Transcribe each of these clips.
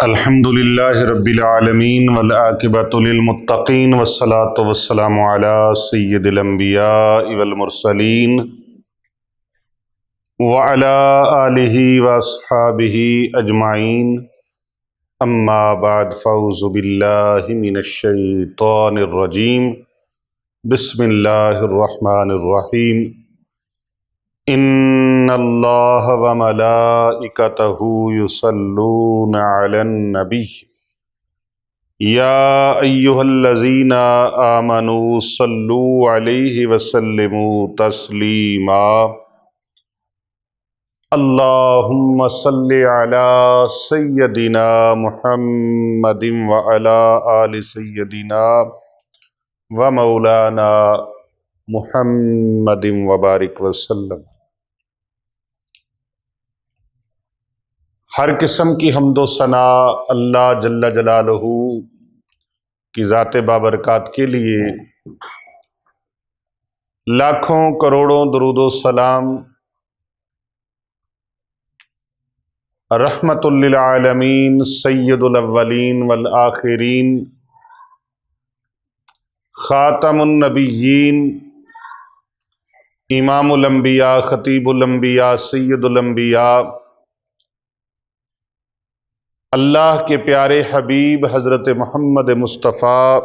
الحمد للہ رب العالمین والعاقبۃ للمتقین والصلاۃ والسلام علی سید الانبیاء والمرسلین وعلی آلہ واصحابہ اجمعین اما بعد فاعوذ باللہ من الشیطان الرجیم بسم اللہ الرحمن الرحیم ان اللہ وملائکتہ یصلون علی النبی یا ایہا الذین آمنوا صلوا علیہ وسلموا تسلیما اللہم صل علی سیدنا محمد وعلی آل سیدنا ومولانا محمد وبارک وسلم۔ ہر قسم کی حمد و ثناء اللہ جل جلالہ کی ذات بابرکات کے لیے، لاکھوں کروڑوں درود و سلام رحمت للعالمین سید الاولین والآخرین خاتم النبیین امام الانبیاء خطیب الانبیاء سید الانبیاء اللہ کے پیارے حبیب حضرت محمد مصطفیٰ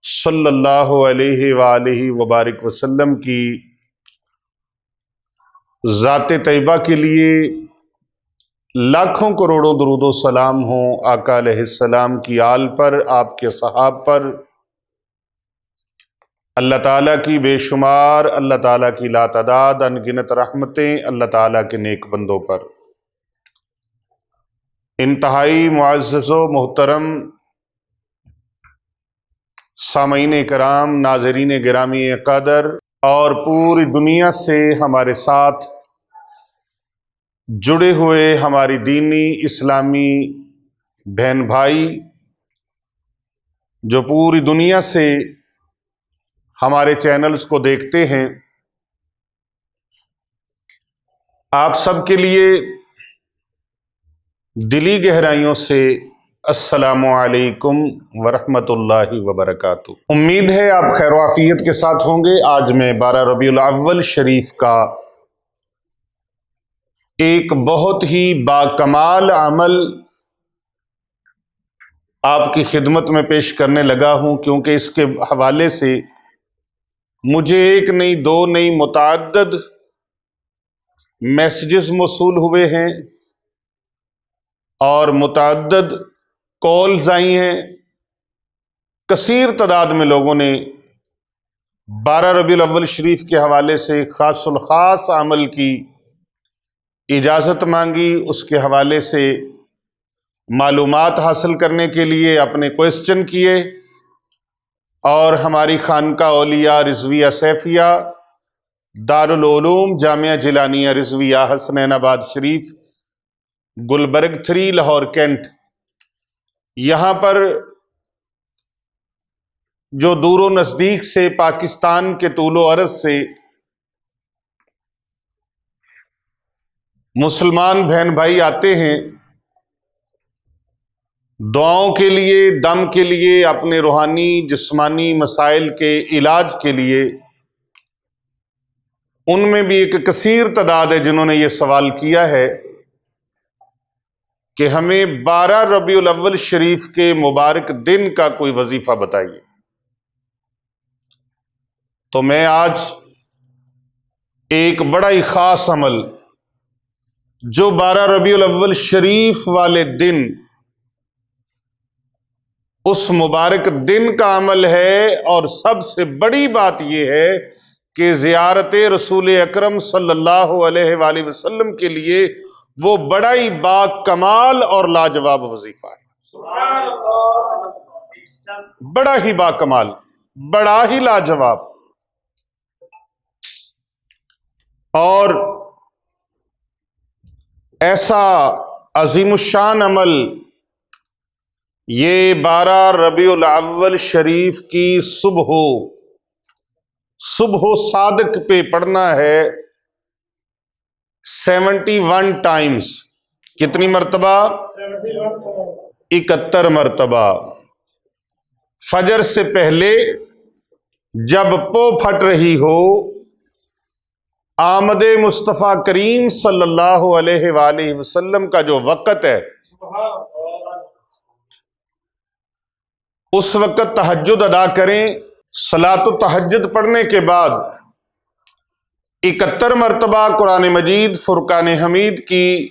صلی اللہ علیہ وآلہ وبارک وسلم کی ذات طیبہ کے لیے لاکھوں کروڑوں درود و سلام ہوں۔ آقا علیہ السلام کی آل پر، آپ کے صحاب پر، اللہ تعالیٰ کی بے شمار، اللہ تعالیٰ کی لاتعداد انگنت رحمتیں اللہ تعالیٰ کے نیک بندوں پر۔ انتہائی معزز و محترم سامعین کرام، ناظرین گرامی قدر اور پوری دنیا سے ہمارے ساتھ جڑے ہوئے ہماری دینی اسلامی بہن بھائی جو پوری دنیا سے ہمارے چینلز کو دیکھتے ہیں، آپ سب کے لیے دلی گہرائیوں سے السلام علیکم ورحمۃ اللہ وبرکاتہ۔ امید ہے آپ خیر و عافیت کے ساتھ ہوں گے۔ آج میں 12 ربیع الاول شریف کا ایک بہت ہی باکمال عمل آپ کی خدمت میں پیش کرنے لگا ہوں، کیونکہ اس کے حوالے سے مجھے ایک نہیں، دو نہیں، متعدد میسیجز موصول ہوئے ہیں اور متعدد کالز آئی ہیں۔ کثیر تعداد میں لوگوں نے 12 ربیع الاول شریف کے حوالے سے خاص الخاص عمل کی اجازت مانگی، اس کے حوالے سے معلومات حاصل کرنے کے لیے اپنے کوئسچن کیے، اور ہماری خانقاہ اولیاء رضویہ سیفیہ دارالعلوم جامعہ جیلانیہ رضویہ حسنین آباد شریف گلبرگ 3 لاہور کینٹ، یہاں پر جو دور و نزدیک سے پاکستان کے طول و عرض سے مسلمان بہن بھائی آتے ہیں دعاؤں کے لیے، دم کے لیے، اپنے روحانی جسمانی مسائل کے علاج کے لیے، ان میں بھی ایک کثیر تعداد ہے جنہوں نے یہ سوال کیا ہے کہ ہمیں 12 ربیع الاول شریف کے مبارک دن کا کوئی وظیفہ بتائیے۔ تو میں آج ایک بڑا ہی خاص عمل جو 12 ربیع الاول شریف والے دن اس مبارک دن کا عمل ہے، اور سب سے بڑی بات یہ ہے کہ زیارت رسول اکرم صلی اللہ علیہ وآلہ وسلم کے لیے وہ بڑا ہی با کمال اور لاجواب وظیفہ ہے، بڑا ہی با کمال، بڑا ہی لاجواب اور ایسا عظیم الشان عمل۔ یہ 12 ربیع الاول شریف کی صبح صادق پہ پڑھنا ہے 71 ٹائمز، کتنی مرتبہ؟ 71 مرتبہ۔ فجر سے پہلے جب پو پھٹ رہی ہو، آمد مصطفیٰ کریم صلی اللہ علیہ وآلہ وسلم کا جو وقت ہے، اس وقت تہجد ادا کریں۔ صلاۃ التہجد پڑھنے کے بعد 71 مرتبہ قرآن مجید فرقان حمید کی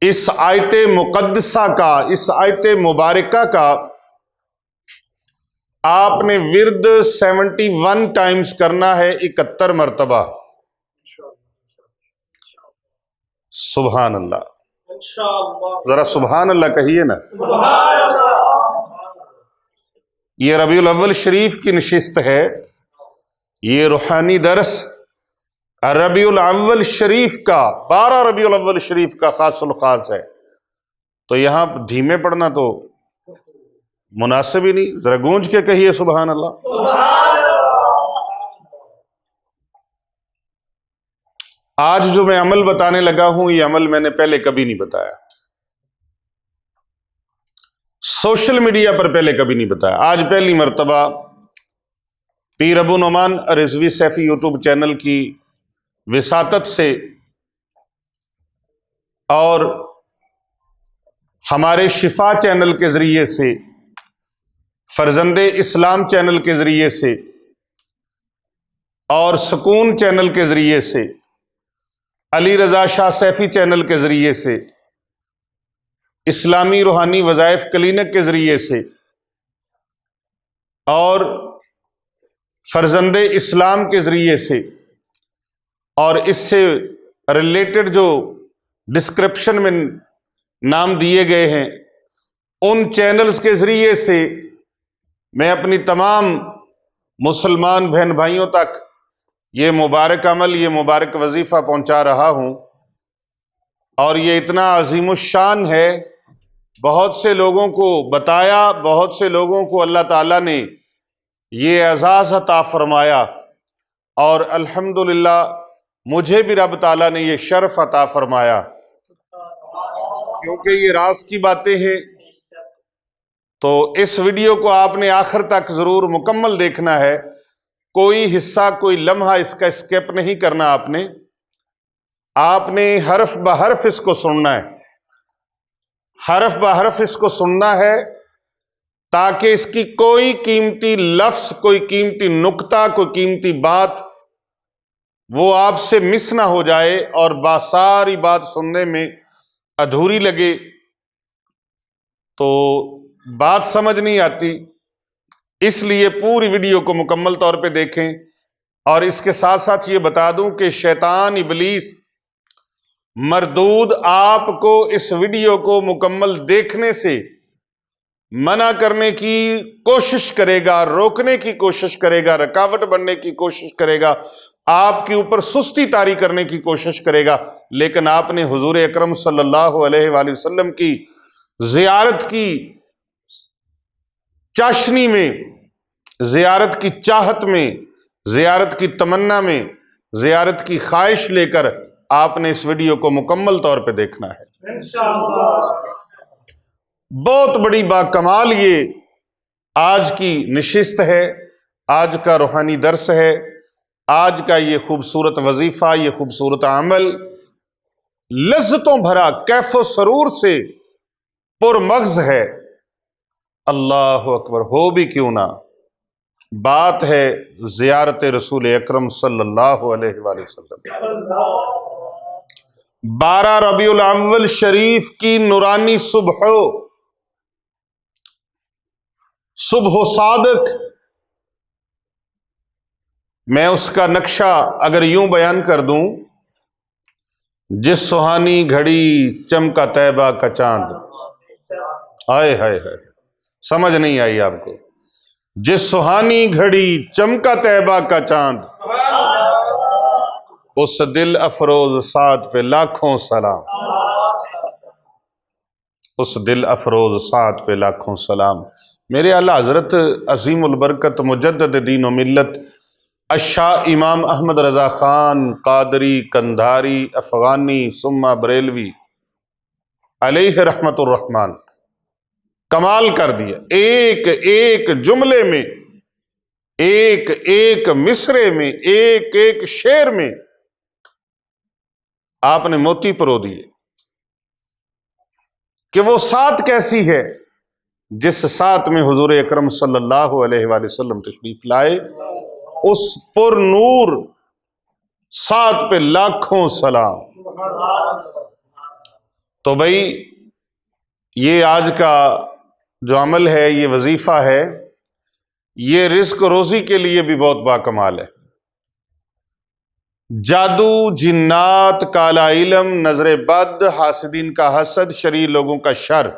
اس آیت مقدسہ کا، اس آیت مبارکہ کا آپ نے ورد 71 ٹائمز کرنا ہے، 71 مرتبہ۔ سبحان اللہ، ذرا سبحان اللہ کہیے نا۔ یہ ربیع الاول شریف کی نشست ہے، یہ روحانی درس ربیع الاول شریف کا، 12 ربیع الاول شریف کا خاص الخاص ہے، تو یہاں دھیمے پڑھنا تو مناسب ہی نہیں، ذرا گونج کے کہیے سبحان اللہ۔ آج جو میں عمل بتانے لگا ہوں، یہ عمل میں نے پہلے کبھی نہیں بتایا، سوشل میڈیا پر پہلے کبھی نہیں بتایا، آج پہلی مرتبہ پیر ابو نعمان رضوی سیفی یوٹیوب چینل کی وساطت سے اور ہمارے شفا چینل کے ذریعے سے، فرزند اسلام چینل کے ذریعے سے اور سکون چینل کے ذریعے سے، علی رضا شاہ سیفی چینل کے ذریعے سے، اسلامی روحانی وظائف کلینک کے ذریعے سے اور فرزند اسلام کے ذریعے سے، اور اس سے ریلیٹڈ جو ڈسکرپشن میں نام دیے گئے ہیں، ان چینلز کے ذریعے سے میں اپنی تمام مسلمان بہن بھائیوں تک یہ مبارک عمل، یہ مبارک وظیفہ پہنچا رہا ہوں، اور یہ اتنا عظیم الشان ہے، بہت سے لوگوں کو بتایا، بہت سے لوگوں کو اللہ تعالیٰ نے یہ اعزاز عطا فرمایا، اور الحمدللہ مجھے بھی رب تعالیٰ نے یہ شرف عطا فرمایا، کیونکہ یہ راز کی باتیں ہیں۔ تو اس ویڈیو کو آپ نے آخر تک ضرور مکمل دیکھنا ہے، کوئی حصہ، کوئی لمحہ اس کا اسکپ نہیں کرنا، آپ نے حرف بحرف اس کو سننا ہے، حرف بحرف اس کو سننا ہے، تاکہ اس کی کوئی قیمتی لفظ، کوئی قیمتی نکتہ، کوئی قیمتی بات وہ آپ سے مس نہ ہو جائے اور ساری بات سننے میں ادھوری لگے تو بات سمجھ نہیں آتی۔ اس لیے پوری ویڈیو کو مکمل طور پہ دیکھیں، اور اس کے ساتھ ساتھ یہ بتا دوں کہ شیطان ابلیس مردود آپ کو اس ویڈیو کو مکمل دیکھنے سے منع کرنے کی کوشش کرے گا، روکنے کی کوشش کرے گا، رکاوٹ بننے کی کوشش کرے گا، آپ کے اوپر سستی طاری کرنے کی کوشش کرے گا، لیکن آپ نے حضور اکرم صلی اللہ علیہ وآلہ وسلم کی زیارت کی چاشنی میں، زیارت کی چاہت میں، زیارت کی تمنا میں، زیارت کی خواہش لے کر آپ نے اس ویڈیو کو مکمل طور پہ دیکھنا ہے۔ بہت بڑی باکمال یہ آج کی نشست ہے، آج کا روحانی درس ہے، آج کا یہ خوبصورت وظیفہ، یہ خوبصورت عمل لذتوں بھرا، کیف و سرور سے پرمغز ہے۔ اللہ اکبر، ہو بھی کیوں نہ، بات ہے زیارت رسول اکرم صلی اللہ علیہ وآلہ وسلم۔ 12 ربیع الاول شریف کی نورانی صبح صادق، میں اس کا نقشہ اگر یوں بیان کر دوں، جس سہانی گھڑی چمکا طیبہ کا چاند، ہائے ہائے ہائے، سمجھ نہیں آئی آپ کو؟ جس سہانی گھڑی چمکا طیبہ کا چاند، اس دل افروز سعد پہ لاکھوں سلام، اس دل افروز سعد پہ لاکھوں سلام۔ میرے اعلیٰ حضرت عظیم البرکت مجدد دین و ملت الشاہ امام احمد رضا خان قادری کندھاری افغانی ثم بریلوی علیہ رحمت الرحمن کمال کر دیا. ایک ایک جملے میں، ایک ایک مصرے میں، ایک ایک شعر میں آپ نے موتی پرو دیے کہ وہ سات کیسی ہے جس ساتھ میں حضور اکرم صلی اللہ علیہ وآلہ وسلم تشریف لائے. اس پر نور ساتھ پہ لاکھوں سلام. تو بھائی یہ آج کا جو عمل ہے، یہ وظیفہ ہے، یہ رزق روزی کے لیے بھی بہت باکمال ہے. جادو، جنات، کالا علم، نظر بد، حاسدین کا حسد، شریر لوگوں کا شر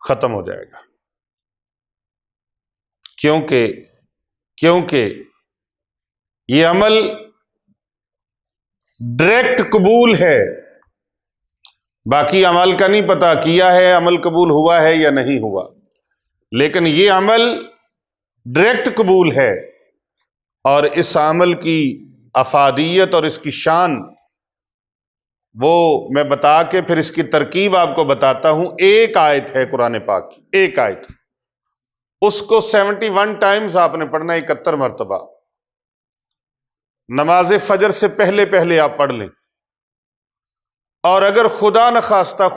ختم ہو جائے گا. کیونکہ یہ عمل ڈائریکٹ قبول ہے. باقی عمل کا نہیں پتا کیا ہے، عمل قبول ہوا ہے یا نہیں ہوا، لیکن یہ عمل ڈائریکٹ قبول ہے. اور اس عمل کی افادیت اور اس کی شان وہ میں بتا کے پھر اس کی ترکیب آپ کو بتاتا ہوں. ایک آیت ہے قرآن پاک کی، ایک آیت، اس کو 71 ٹائمز آپ نے پڑھنا، 71 مرتبہ. نماز فجر سے پہلے پہلے آپ پڑھ لیں. اور اگر خدا نخواستہ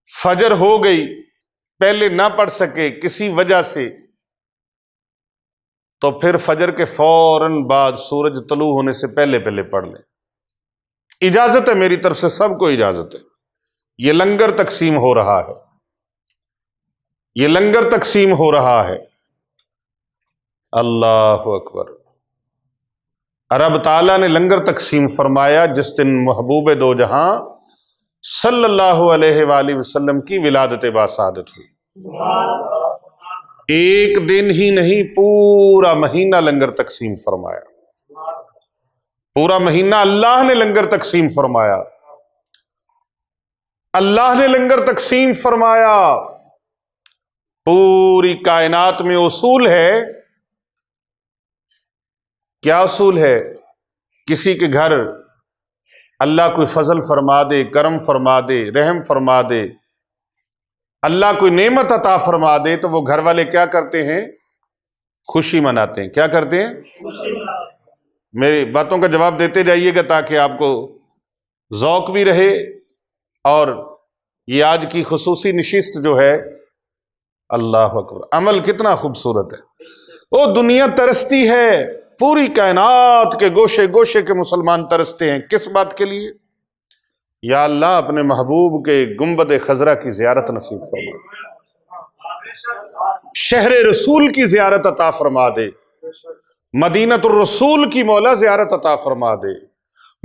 فجر ہو گئی، پہلے نہ پڑھ سکے کسی وجہ سے، تو پھر فجر کے فوراً بعد سورج طلوع ہونے سے پہلے پہلے پڑھ لیں. اجازت ہے میری طرف سے، سب کو اجازت ہے. یہ لنگر تقسیم ہو رہا ہے، یہ لنگر تقسیم ہو رہا ہے. اللہ اکبر. رب تعالیٰ نے لنگر تقسیم فرمایا جس دن محبوب دو جہاں صلی اللہ علیہ وآلہ وسلم کی ولادت باسعادت ہوئی. ایک دن ہی نہیں، پورا مہینہ لنگر تقسیم فرمایا. پورا مہینہ اللہ نے لنگر تقسیم فرمایا. اللہ نے لنگر تقسیم فرمایا. پوری کائنات میں اصول ہے. کیا اصول ہے؟ کسی کے گھر اللہ کوئی فضل فرما دے، کرم فرما دے، رحم فرما دے، اللہ کوئی نعمت عطا فرما دے، تو وہ گھر والے کیا کرتے ہیں؟ خوشی مناتے ہیں. کیا کرتے ہیں؟ میری باتوں کا جواب دیتے جائیے گا تاکہ آپ کو ذوق بھی رہے. اور یہ آج کی خصوصی نشست جو ہے، اللہ اکبر، عمل کتنا خوبصورت ہے. وہ دنیا ترستی ہے، پوری کائنات کے گوشے گوشے کے مسلمان ترستے ہیں. کس بات کے لیے؟ یا اللہ اپنے محبوب کے گنبد خضرا کی زیارت نصیب فرما، شہر رسول کی زیارت عطا فرما دے، مدینۃ الرسول کی مولا زیارت عطا فرما دے،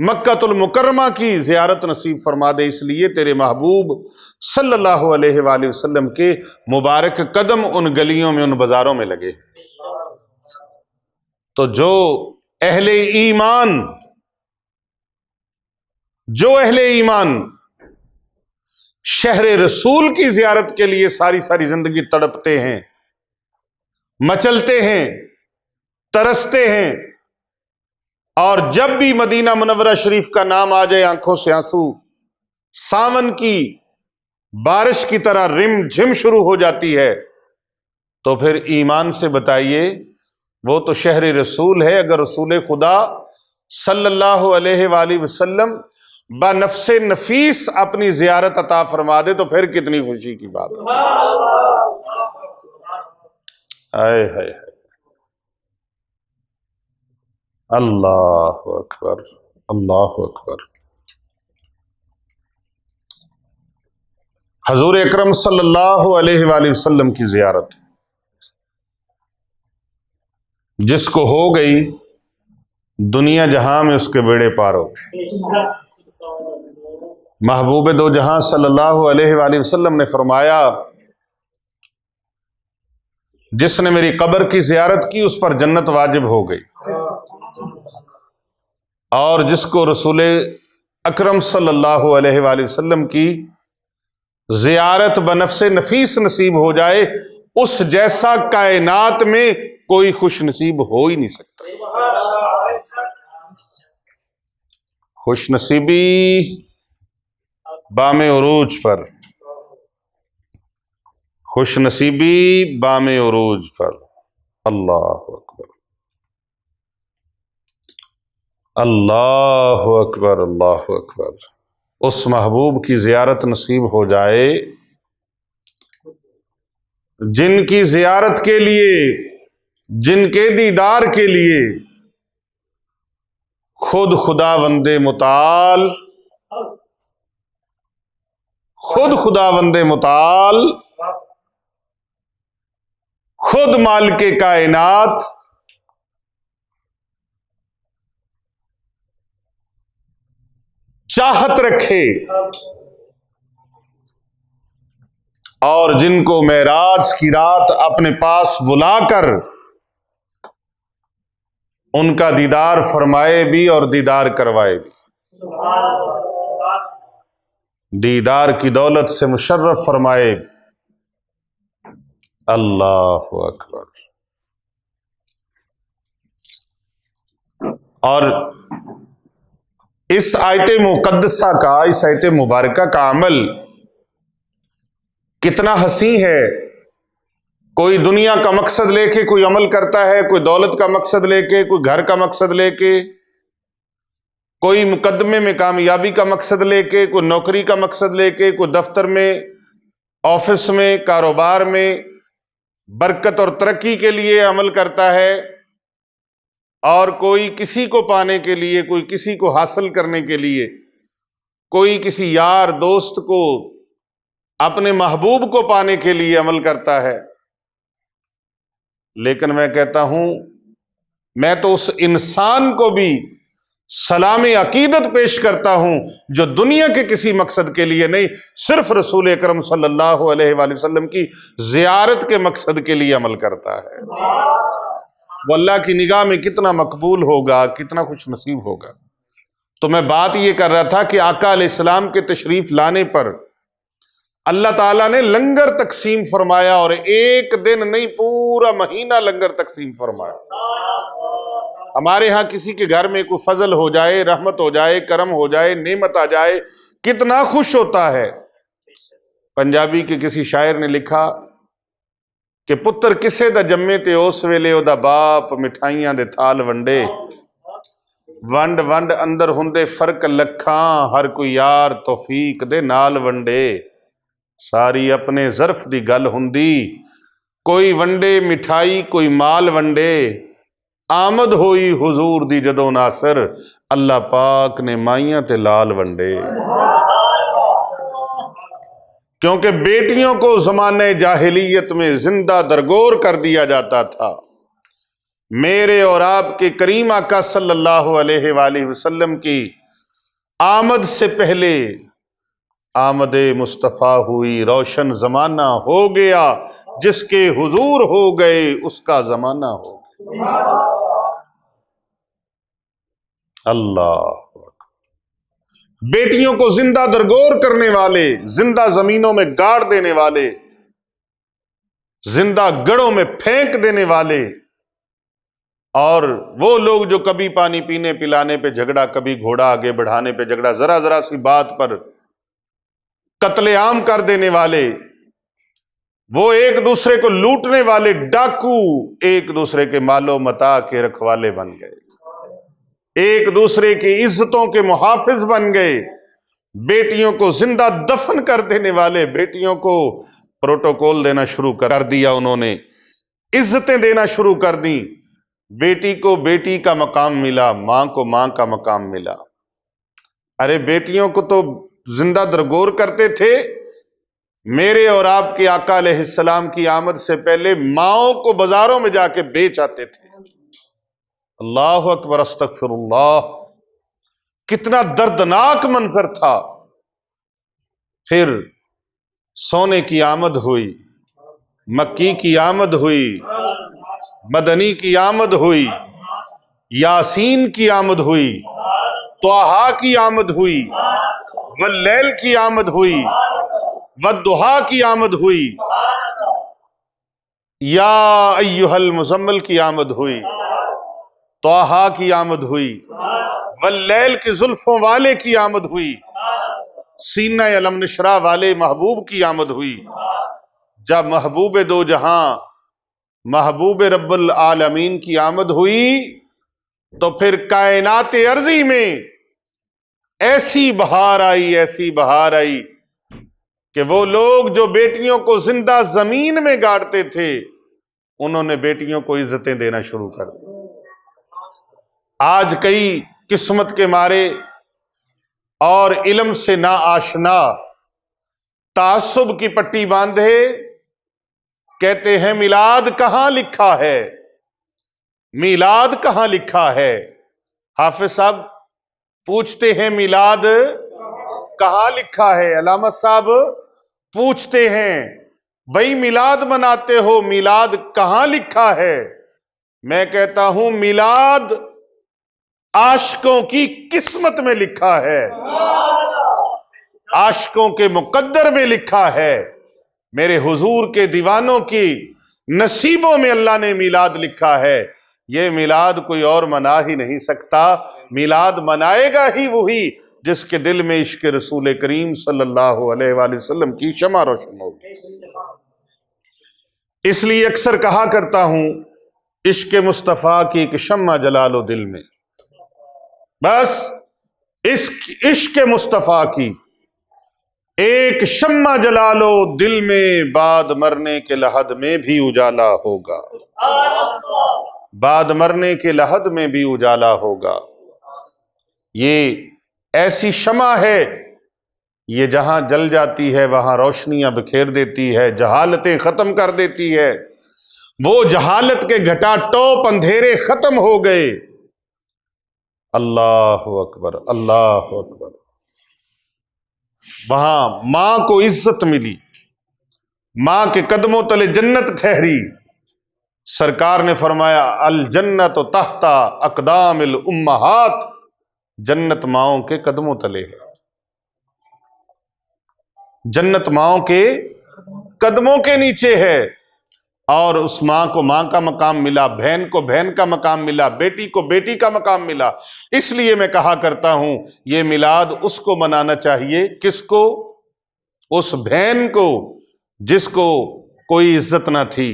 مکۃ المکرمہ کی زیارت نصیب فرما دے. اس لیے تیرے محبوب صلی اللہ علیہ وآلہ وسلم کے مبارک قدم ان گلیوں میں، ان بازاروں میں لگے. تو جو اہل ایمان شہر رسول کی زیارت کے لیے ساری ساری زندگی تڑپتے ہیں، مچلتے ہیں، ترستے ہیں، اور جب بھی مدینہ منورہ شریف کا نام آ جائے آنکھوں سے آنسو ساون کی بارش کی طرح رم جھم شروع ہو جاتی ہے. تو پھر ایمان سے بتائیے، وہ تو شہر رسول ہے. اگر رسول خدا صلی اللہ علیہ وآلہ وسلم بنفس نفیس اپنی زیارت عطا فرما دے تو پھر کتنی خوشی کی بات ہے. آئے ہائے، اللہ اکبر، اللہ اکبر. حضور اکرم صلی اللہ علیہ وآلہ وسلم کی زیارت جس کو ہو گئی، دنیا جہاں میں اس کے بیڑے پار ہو. محبوب دو جہاں صلی اللہ علیہ وآلہ وسلم نے فرمایا، جس نے میری قبر کی زیارت کی اس پر جنت واجب ہو گئی، اور جس کو رسول اکرم صلی اللہ علیہ وآلہ وسلم کی زیارت بنفس نفیس نصیب ہو جائے، اس جیسا کائنات میں کوئی خوش نصیب ہو ہی نہیں سکتا. خوش نصیبی بام عروج پر، خوش نصیبی بام عروج پر۔ اللہ اکبر، اللہ اکبر، اللہ اکبر۔ اس محبوب کی زیارت نصیب ہو جائے جن کی زیارت کے لیے، جن کے دیدار کے لیے خود خداوند متعال، خود خداوند متعال، خود مالک کائنات چاہت رکھے، اور جن کو معراج کی رات اپنے پاس بلا کر ان کا دیدار فرمائے بھی اور دیدار کروائے بھی، دیدار کی دولت سے مشرف فرمائے۔ اللہ اکبر۔ اور اس آیت مقدسہ کا، اس آیت مبارکہ کا عمل کتنا حسین ہے۔ کوئی دنیا کا مقصد لے کے کوئی عمل کرتا ہے، کوئی دولت کا مقصد لے کے، کوئی گھر کا مقصد لے کے، کوئی مقدمے میں کامیابی کا مقصد لے کے، کوئی نوکری کا مقصد لے کے، کوئی دفتر میں، آفس میں، کاروبار میں برکت اور ترقی کے لیے عمل کرتا ہے، اور کوئی کسی کو پانے کے لیے، کوئی کسی کو حاصل کرنے کے لیے، کوئی کسی یار دوست کو، اپنے محبوب کو پانے کے لیے عمل کرتا ہے۔ لیکن میں کہتا ہوں، میں تو اس انسان کو بھی سلام عقیدت پیش کرتا ہوں جو دنیا کے کسی مقصد کے لیے نہیں، صرف رسول اکرم صلی اللہ علیہ وآلہ وسلم کی زیارت کے مقصد کے لیے عمل کرتا ہے۔ وہ اللہ کی نگاہ میں کتنا مقبول ہوگا، کتنا خوش نصیب ہوگا۔ تو میں بات یہ کر رہا تھا کہ آقا علیہ السلام کے تشریف لانے پر اللہ تعالیٰ نے لنگر تقسیم فرمایا، اور ایک دن نہیں، پورا مہینہ لنگر تقسیم فرمایا۔ ہمارے ہاں کسی کے گھر میں کوئی فضل ہو جائے، رحمت ہو جائے، کرم ہو جائے، نعمت آ جائے، کتنا خوش ہوتا ہے۔ پنجابی کے کسی شاعر نے لکھا کہ پتر کسے دا جمے تے اس ویلے او دا باپ مٹھائیاں دے تھال ونڈے، ونڈ ونڈ اندر ہندے فرق لکھاں، ہر کوئی یار توفیق دے نال ونڈے، ساری اپنے ظرف دی گل ہندی، کوئی ونڈے مٹھائی کوئی مال ونڈے، آمد ہوئی حضور دی جدو ناصر، اللہ پاک نے مائیاں تے لال ونڈے۔ کیونکہ بیٹیوں کو زمانہ جاہلیت میں زندہ درگور کر دیا جاتا تھا۔ میرے اور آپ کے کریم آقا صلی اللہ علیہ وآلہ وسلم کی آمد سے پہلے آمد مصطفیٰ ہوئی، روشن زمانہ ہو گیا، جس کے حضور ہو گئے اس کا زمانہ ہو گیا۔ اللہ بیٹیوں کو زندہ درگور کرنے والے، زندہ زمینوں میں گاڑ دینے والے، زندہ گڑھوں میں پھینک دینے والے، اور وہ لوگ جو کبھی پانی پینے پلانے پہ جھگڑا، کبھی گھوڑا آگے بڑھانے پہ جھگڑا، ذرا ذرا سی بات پر قتل عام کر دینے والے، وہ ایک دوسرے کو لوٹنے والے ڈاکو، ایک دوسرے کے مال و متاع کے رکھوالے بن گئے، ایک دوسرے کی عزتوں کے محافظ بن گئے، بیٹیوں کو زندہ دفن کر دینے والے، بیٹیوں کو پروٹوکول دینا شروع کر دیا، انہوں نے عزتیں دینا شروع کر دیں، بیٹی کو بیٹی کا مقام ملا، ماں کو ماں کا مقام ملا۔ ارے بیٹیوں کو تو زندہ درگور کرتے تھے، میرے اور آپ کے آقا علیہ السلام کی آمد سے پہلے ماؤں کو بازاروں میں جا کے بیچ آتے تھے۔ اللہ اکبر، استغفر اللہ، کتنا دردناک منظر تھا۔ پھر سونے کی آمد ہوئی، مکی کی آمد ہوئی، مدنی کی آمد ہوئی، یاسین کی آمد ہوئی، طٰہٰ کی آمد ہوئی، واللیل کی آمد ہوئی، والضحیٰ کی آمد ہوئی، یا ایہا المزمل کی آمد ہوئی، طٰہٰ کی آمد ہوئی، واللیل کی زلفوں والے کی آمد ہوئی، سینہ علم نشرہ والے محبوب کی آمد ہوئی۔ جب محبوب دو جہاں محبوب رب العالمین کی آمد ہوئی تو پھر کائنات ارضی میں ایسی بہار آئی، ایسی بہار آئی کہ وہ لوگ جو بیٹیوں کو زندہ زمین میں گاڑتے تھے انہوں نے بیٹیوں کو عزتیں دینا شروع کر دی۔ آج کئی قسمت کے مارے اور علم سے نا آشنا تعصب کی پٹی باندھے کہتے ہیں میلاد کہاں لکھا ہے، میلاد کہاں لکھا ہے۔ حافظ صاحب پوچھتے ہیں میلاد کہاں لکھا ہے، علامہ صاحب پوچھتے ہیں بھائی میلاد مناتے ہو، میلاد کہاں لکھا ہے؟ میں کہتا ہوں میلاد عاشقوں کی قسمت میں لکھا ہے، عاشقوں کے مقدر میں لکھا ہے، میرے حضور کے دیوانوں کی نصیبوں میں اللہ نے میلاد لکھا ہے۔ یہ میلاد کوئی اور منا ہی نہیں سکتا، میلاد منائے گا ہی وہی جس کے دل میں عشق رسول کریم صلی اللہ علیہ وآلہ وسلم کی شمع روشن ہوگی۔ اس لیے اکثر کہا کرتا ہوں عشق مصطفیٰ کی ایک شمع جلا لو دل میں، بس عشق مصطفیٰ کی ایک شمع جلا لو دل میں، بعد مرنے کے لحد میں بھی اجالا ہوگا، بعد مرنے کے لحد میں بھی اجالا ہوگا۔ یہ ایسی شمع ہے، یہ جہاں جل جاتی ہے وہاں روشنیاں بکھیر دیتی ہے، جہالتیں ختم کر دیتی ہے۔ وہ جہالت کے گھٹا ٹوپ اندھیرے ختم ہو گئے۔ اللہ اکبر، اللہ اکبر۔ وہاں ماں کو عزت ملی، ماں کے قدموں تلے جنت ٹھہری۔ سرکار نے فرمایا الجنت تحت اقدام الامہات، جنت ماؤں کے قدموں تلے ہے، جنت ماؤں کے قدموں کے نیچے ہے۔ اور اس ماں کو ماں کا مقام ملا، بہن کو بہن کا مقام ملا، بیٹی کو بیٹی کا مقام ملا۔ اس لیے میں کہا کرتا ہوں یہ میلاد اس کو منانا چاہیے، کس کو؟ اس بہن کو جس کو کوئی عزت نہ تھی،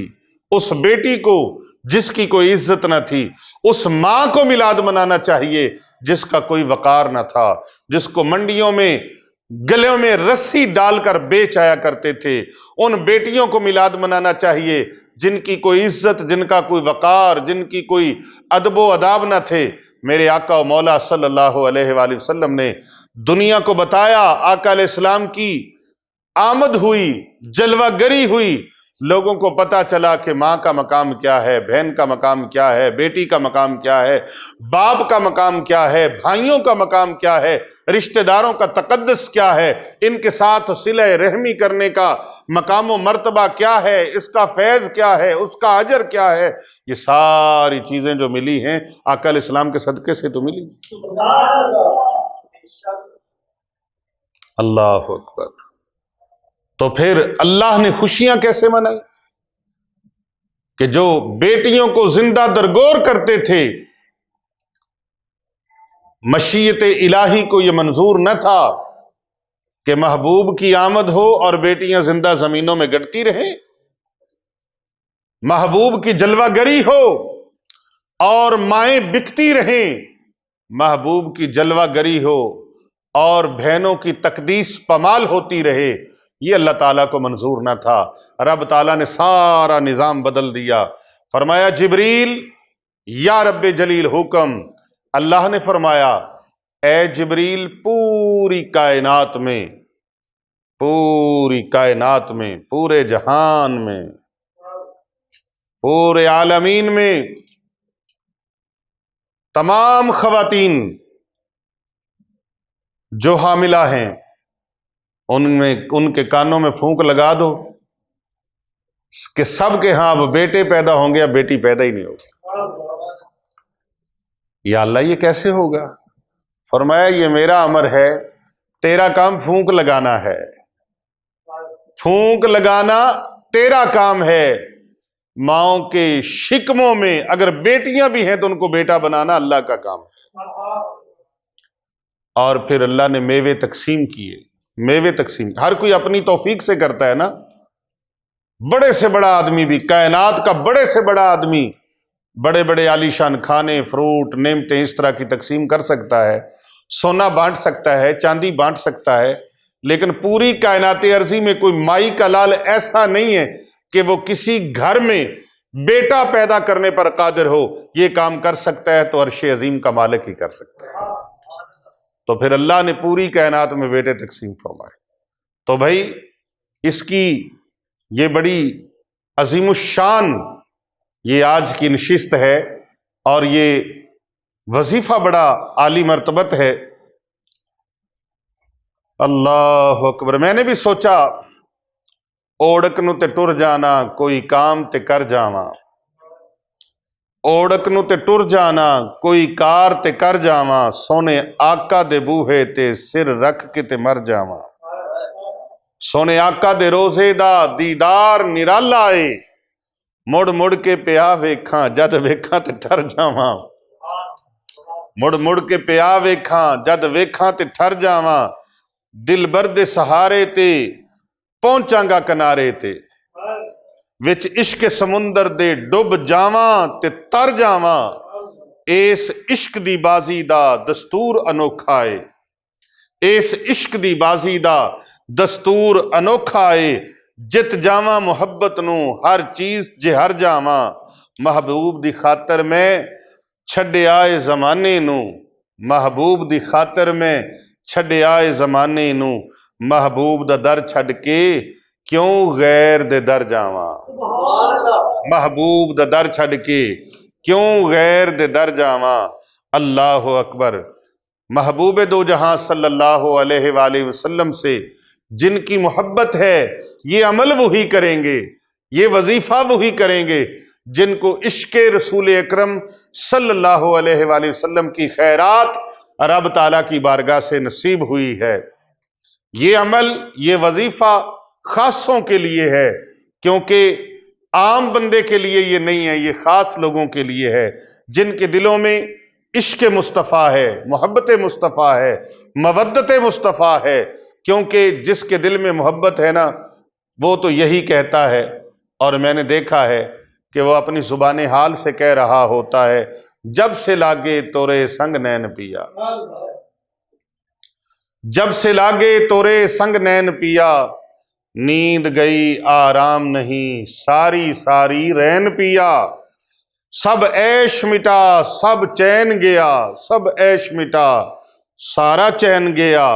اس بیٹی کو جس کی کوئی عزت نہ تھی، اس ماں کو میلاد منانا چاہیے جس کا کوئی وقار نہ تھا، جس کو منڈیوں میں گلوں میں رسی ڈال کر بیچ آیا کرتے تھے۔ ان بیٹیوں کو میلاد منانا چاہیے جن کی کوئی عزت، جن کا کوئی وقار، جن کی کوئی ادب و آداب نہ تھے۔ میرے آقا و مولا صلی اللہ علیہ وآلہ وسلم نے دنیا کو بتایا، آقا علیہ السلام کی آمد ہوئی، جلوہ گری ہوئی، لوگوں کو پتا چلا کہ ماں کا مقام کیا ہے، بہن کا مقام کیا ہے، بیٹی کا مقام کیا ہے، باپ کا مقام کیا ہے، بھائیوں کا مقام کیا ہے، رشتہ داروں کا تقدس کیا ہے، ان کے ساتھ صلہ رحمی کرنے کا مقام و مرتبہ کیا ہے، اس کا فیض کیا ہے، اس کا اجر کیا ہے۔ یہ ساری چیزیں جو ملی ہیں آقا علیہ السلام کے صدقے سے تو ملی۔ اللہ اکبر۔ تو پھر اللہ نے خوشیاں کیسے منائی کہ جو بیٹیوں کو زندہ درگور کرتے تھے، مشیت الہی کو یہ منظور نہ تھا کہ محبوب کی آمد ہو اور بیٹیاں زندہ زمینوں میں گڑتی رہیں، محبوب کی جلوہ گری ہو اور مائیں بکتی رہیں، محبوب کی جلوہ گری ہو اور بہنوں کی تقدیس پامال ہوتی رہے، یہ اللہ تعالیٰ کو منظور نہ تھا۔ رب تعالیٰ نے سارا نظام بدل دیا۔ فرمایا جبریل یا رب جلیل حکم، اللہ نے فرمایا اے جبریل پوری کائنات میں، پوری کائنات میں، پورے جہان میں، پورے عالمین میں تمام خواتین جو حاملہ ہیں ان کے کانوں میں پھونک لگا دو کہ سب کے ہاں اب بیٹے پیدا ہوں گے، اب بیٹی پیدا ہی نہیں ہوگی۔ یا اللہ یہ کیسے ہوگا؟ فرمایا یہ میرا امر ہے، تیرا کام پھونک لگانا ہے، پھونک لگانا تیرا کام ہے۔ ماؤں کے شکموں میں اگر بیٹیاں بھی ہیں تو ان کو بیٹا بنانا اللہ کا کام ہے۔ اور پھر اللہ نے میوے تقسیم کیے. میوے تقسیم ہر کوئی اپنی توفیق سے کرتا ہے نا. بڑے سے بڑا آدمی بھی، کائنات کا بڑے سے بڑا آدمی بڑے بڑے عالیشان کھانے، فروٹ، نعمتیں اس طرح کی تقسیم کر سکتا ہے، سونا بانٹ سکتا ہے، چاندی بانٹ سکتا ہے، لیکن پوری کائنات ارضی میں کوئی مائی کا لال ایسا نہیں ہے کہ وہ کسی گھر میں بیٹا پیدا کرنے پر قادر ہو. یہ کام کر سکتا ہے تو عرش عظیم کا مالک ہی کر سکتا ہے. تو پھر اللہ نے پوری کائنات میں بیٹے تقسیم فرمائے. تو بھائی اس کی یہ بڑی عظیم الشان یہ آج کی نشست ہے، اور یہ وظیفہ بڑا عالی مرتبت ہے. اللہ اکبر. میں نے بھی سوچا اوڑک نو تے ٹر جانا کوئی کام تے کر جاواں، اوڑک نو تے ٹر جانا کوئی کار تے کر جاواں، سونے آقا دے بوہے تے سر رکھ کے تے مر جاواں. سونے آقا دے روزے دا دیدار نرالا اے، مڑ مڑ کے پیا ویکھاں جد ویکھاں تے ٹر جاواں. مڑ مڑ کے پیا ویکھاں جد ویکھاں تے ٹر جاواں، دل برد سہارے تے پہنچاں گا کنارے تے، وچ عشق سمندر دے ڈب جاواں تے تر جاواں. اس عشق دی بازی دا دستور انوکھا اے، اس عشق دی بازی دا دستور انوکھا اے، جت جاواں محبت نو ہر چیز جہر جاواں. محبوب دی خاطر میں چھڈے آئے زمانے نو، محبوب دی خاطر میں چھڈے آئے زمانے نو، محبوب دا در چھڈ کے کیوں غیر دے در جاواں. محبوب دا در چھڈ کے کیوں غیر دے در جاواں. اللہ اکبر. محبوب دو جہاں صلی اللہ علیہ وآلہ وسلم سے جن کی محبت ہے یہ عمل وہی کریں گے، یہ وظیفہ وہی کریں گے جن کو عشق رسول اکرم صلی اللہ علیہ وآلہ وسلم کی خیرات رب تعالیٰ کی بارگاہ سے نصیب ہوئی ہے. یہ عمل، یہ وظیفہ خاصوں کے لیے ہے، کیونکہ عام بندے کے لیے یہ نہیں ہے، یہ خاص لوگوں کے لیے ہے جن کے دلوں میں عشق مصطفیٰ ہے، محبت مصطفیٰ ہے، مودت مصطفیٰ ہے. کیونکہ جس کے دل میں محبت ہے نا وہ تو یہی کہتا ہے، اور میں نے دیکھا ہے کہ وہ اپنی زبان حال سے کہہ رہا ہوتا ہے، جب سے لاگے تورے سنگ نین پیا، جب سے لاگے تورے سنگ نین پیا، نیند گئی آرام نہیں ساری ساری رین پیا. سب عیش مٹا سب چین گیا، سب عیش مٹا سارا چین گیا.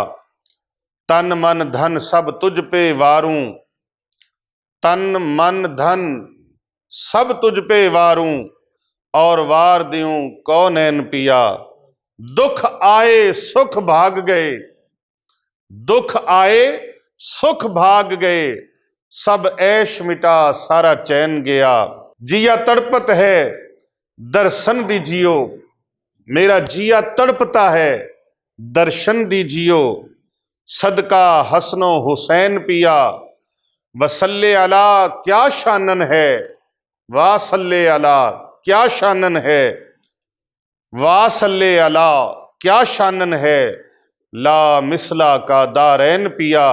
تن من دھن سب تجھ پہ واروں، تن من دھن سب تجھ پہ واروں، اور وار دیوں کونین پیا. دکھ آئے سکھ بھاگ گئے، دکھ آئے سکھ بھاگ گئے، سب عیش مٹا سارا چین گیا. جیا تڑپت ہے درشن دیجیو، میرا جیا تڑپتا ہے درشن دیجیو. صدقہ حسن و حسین پیا، وصلی علی کیا شانن ہے، واصلی علی کیا شانن ہے، واصلی علی کیا شانن ہے. لا مثلا کا دارین پیا،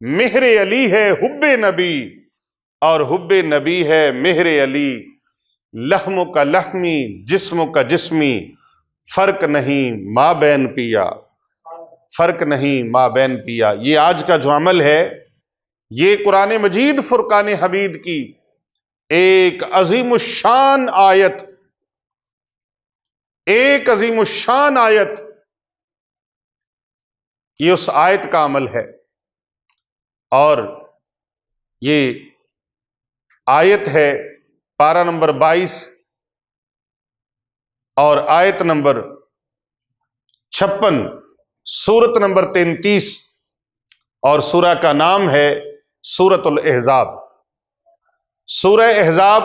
مہر علی ہے حب نبی، اور حب نبی ہے مہر علی. لحم کا لحمی جسم کا جسمی، فرق نہیں ماں بین پیا، فرق نہیں ماں بین پیا. یہ آج کا جو عمل ہے یہ قرآن مجید فرقان حمید کی ایک عظیم الشان آیت، ایک عظیم الشان آیت، یہ اس آیت کا عمل ہے. اور یہ آیت ہے پارہ نمبر 22 اور آیت نمبر 56، سورت نمبر 33، اور سورہ کا نام ہے سورۃ الاحزاب. سورہ احزاب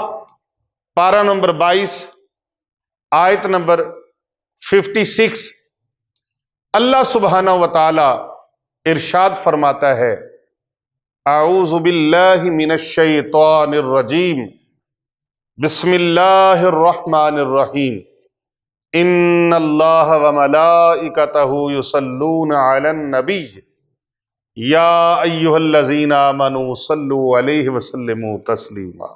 پارہ نمبر 22 آیت نمبر 56. اللہ سبحانہ و تعالی ارشاد فرماتا ہے، اعوذ باللہ من الشیطان الرجیم، بسم اللہ الرحمن الرحیم. ان اللہ وملائکتہ یصلون علی النبی یا ایھا الذین آمنوا صلوا علیہ وسلموا تسلیما۔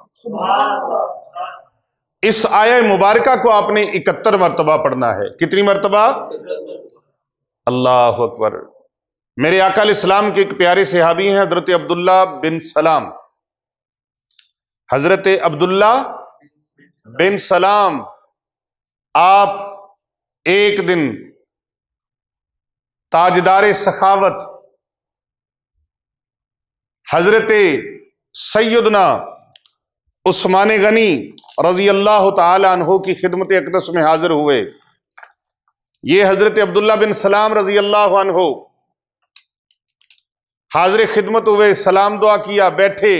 اس آیہ مبارکہ کو آپ نے 71 مرتبہ پڑھنا ہے۔ کتنی مرتبہ؟ اللہ اکبر۔ میرے آقا علیہ السلام کے ایک پیارے صحابی ہیں حضرت عبداللہ بن سلام۔ حضرت عبداللہ بن سلام، آپ ایک دن تاجدار سخاوت حضرت سیدنا عثمان غنی رضی اللہ تعالی عنہ کی خدمت اقدس میں حاضر ہوئے۔ یہ حضرت عبداللہ بن سلام رضی اللہ عنہ حاضر خدمت ہوئے، سلام دعا کیا، بیٹھے،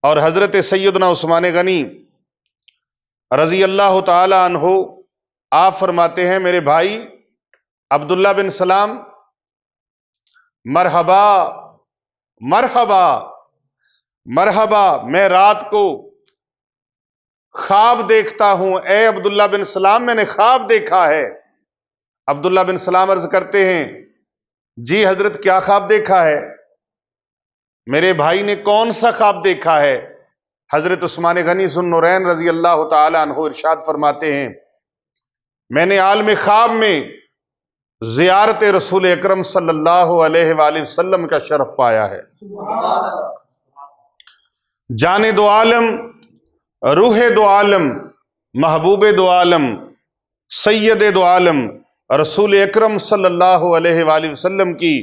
اور حضرت سیدنا عثمان غنی رضی اللہ تعالی عنہ آپ فرماتے ہیں میرے بھائی عبداللہ بن سلام، مرحبا مرحبا مرحبا، میں رات کو خواب دیکھتا ہوں۔ اے عبداللہ بن سلام، میں نے خواب دیکھا ہے۔ عبداللہ بن سلام عرض کرتے ہیں جی حضرت کیا خواب دیکھا ہے؟ میرے بھائی نے کون سا خواب دیکھا ہے؟ حضرت عثمان غنی ذو النورین رضی اللہ تعالی عنہ ارشاد فرماتے ہیں میں نے عالم خواب میں زیارت رسول اکرم صلی اللہ علیہ وآلہ وسلم کا شرف پایا ہے۔ جان دو عالم، روح دو عالم، محبوب دو عالم، سید دو عالم رسول اکرم صلی اللہ علیہ وآلہ وسلم کی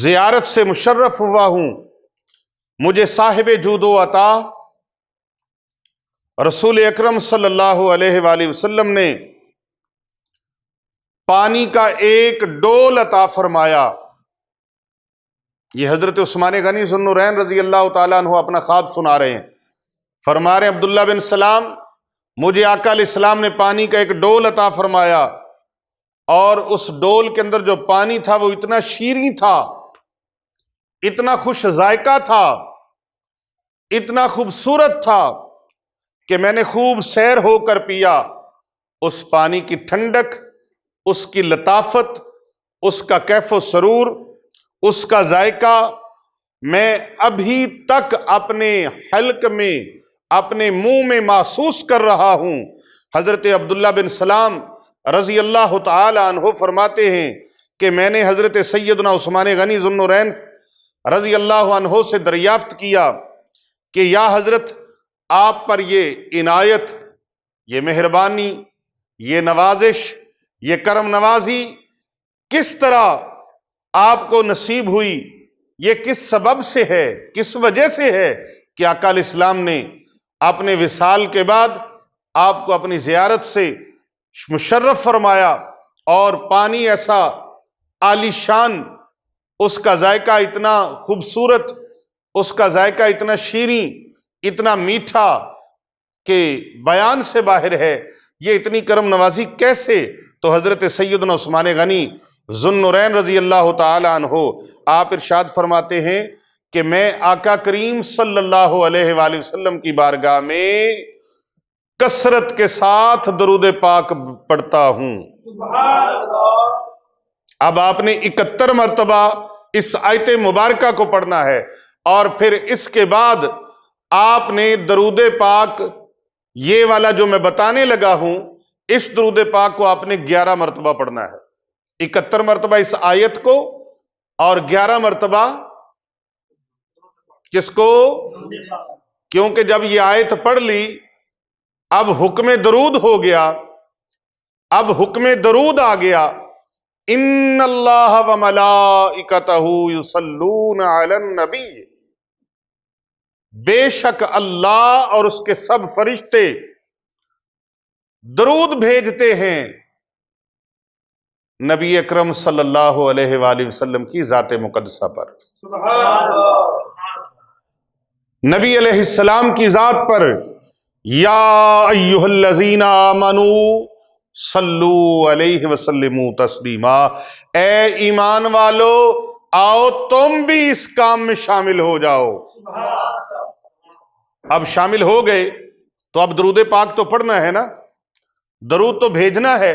زیارت سے مشرف ہوا ہوں۔ مجھے صاحب جود و عطا رسول اکرم صلی اللہ علیہ وآلہ وسلم نے پانی کا ایک ڈول عطا فرمایا۔ یہ حضرت عثمان غنی ذو النورین رضی اللہ تعالیٰ عنہ اپنا خواب سنا رہے ہیں، فرما رہے ہیں عبداللہ بن سلام، مجھے آقا علیہ السلام نے پانی کا ایک ڈول عطا فرمایا، اور اس ڈول کے اندر جو پانی تھا وہ اتنا شیریں تھا، اتنا خوش ذائقہ تھا، اتنا خوبصورت تھا کہ میں نے خوب سیر ہو کر پیا۔ اس پانی کی ٹھنڈک، اس کی لطافت، اس کا کیف و سرور، اس کا ذائقہ میں ابھی تک اپنے حلق میں، اپنے منہ میں محسوس کر رہا ہوں۔ حضرت عبداللہ بن سلام رضی اللہ تعالی عنہ فرماتے ہیں کہ میں نے حضرت سیدنا عثمان غنی ذو النورین رضی اللہ عنہ سے دریافت کیا کہ یا حضرت آپ پر یہ عنایت، یہ مہربانی، یہ نوازش، یہ کرم نوازی کس طرح آپ کو نصیب ہوئی؟ یہ کس سبب سے ہے، کس وجہ سے ہے کہ آقا علیہ السلام نے اپنے وصال کے بعد آپ کو اپنی زیارت سے مشرف فرمایا، اور پانی ایسا عالی شان، اس کا ذائقہ اتنا خوبصورت، اس کا ذائقہ اتنا شیریں، اتنا میٹھا کہ بیان سے باہر ہے۔ یہ اتنی کرم نوازی کیسے؟ تو حضرت سیدنا عثمان غنی ذو النورین رضی اللہ تعالی عنہ آپ ارشاد فرماتے ہیں کہ میں آقا کریم صلی اللہ علیہ وآلہ وسلم کی بارگاہ میں کثرت کے ساتھ درود پاک پڑھتا ہوں۔ اب آپ نے 71 مرتبہ اس آیت مبارکہ کو پڑھنا ہے، اور پھر اس کے بعد آپ نے درود پاک، یہ والا جو میں بتانے لگا ہوں، اس درود پاک کو آپ نے 11 مرتبہ پڑھنا ہے۔ 71 مرتبہ اس آیت کو، اور 11 مرتبہ کس کو؟ کیونکہ جب یہ آیت پڑھ لی اب حکم درود ہو گیا، اب حکم درود آ گیا۔ ان اللہ وملائکتہ یصلون علی النبی، بے شک اللہ اور اس کے سب فرشتے درود بھیجتے ہیں نبی اکرم صلی اللہ علیہ وآلہ وسلم کی ذات مقدسہ پر، نبی علیہ السلام کی ذات پر۔ یا ایھا الذین آمنوا صلو علیہ وسلموا تسلیما، اے ایمان والو آؤ تم بھی اس کام میں شامل ہو جاؤ۔ اب شامل ہو گئے تو اب درود پاک تو پڑھنا ہے نا۔ درود تو بھیجنا ہے،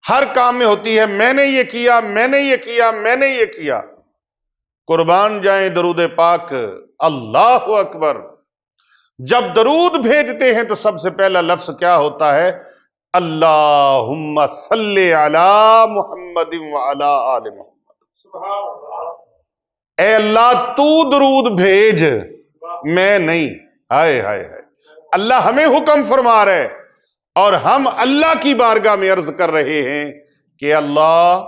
ہر کام میں ہوتی ہے میں نے یہ کیا، میں نے یہ کیا، میں نے یہ کیا۔ قربان جائیں درود پاک، اللہ اکبر۔ جب درود بھیجتے ہیں تو سب سے پہلا لفظ کیا ہوتا ہے؟ اللہم صلی علی محمد وعلی آل محمد۔ اے اللہ تو درود بھیج، میں نہیں۔ ہائے ہائے ہائے، اللہ ہمیں حکم فرما رہے اور ہم اللہ کی بارگاہ میں عرض کر رہے ہیں کہ اللہ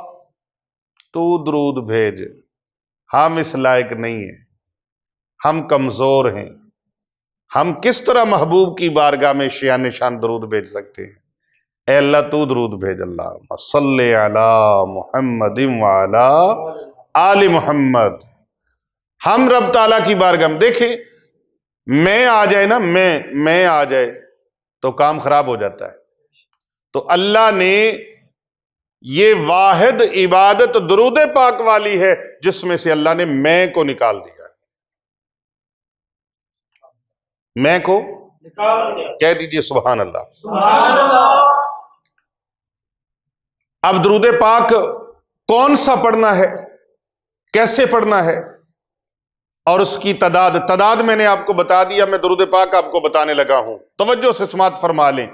تو درود بھیج، ہم اس لائق نہیں ہیں، ہم کمزور ہیں، ہم کس طرح محبوب کی بارگاہ میں شان شان درود بھیج سکتے ہیں؟ اے اللہ تو درود بھیج۔ اللہ صلی علی محمد وعلی آل محمد۔ ہم رب تعالیٰ کی بارگاہ میں دیکھیں، میں آ جائے نا، میں آ جائے تو کام خراب ہو جاتا ہے۔ تو اللہ نے یہ واحد عبادت درود پاک والی ہے جس میں سے اللہ نے میں کو نکال دیا ہے۔ میں کو کہہ دیجئے سبحان اللہ۔ سبحان اللہ۔ اب درود پاک کون سا پڑھنا ہے، کیسے پڑھنا ہے، اور اس کی تعداد میں نے آپ کو بتا دیا، میں درود پاک آپ کو بتانے لگا ہوں، توجہ سے سماعت فرما لیں۔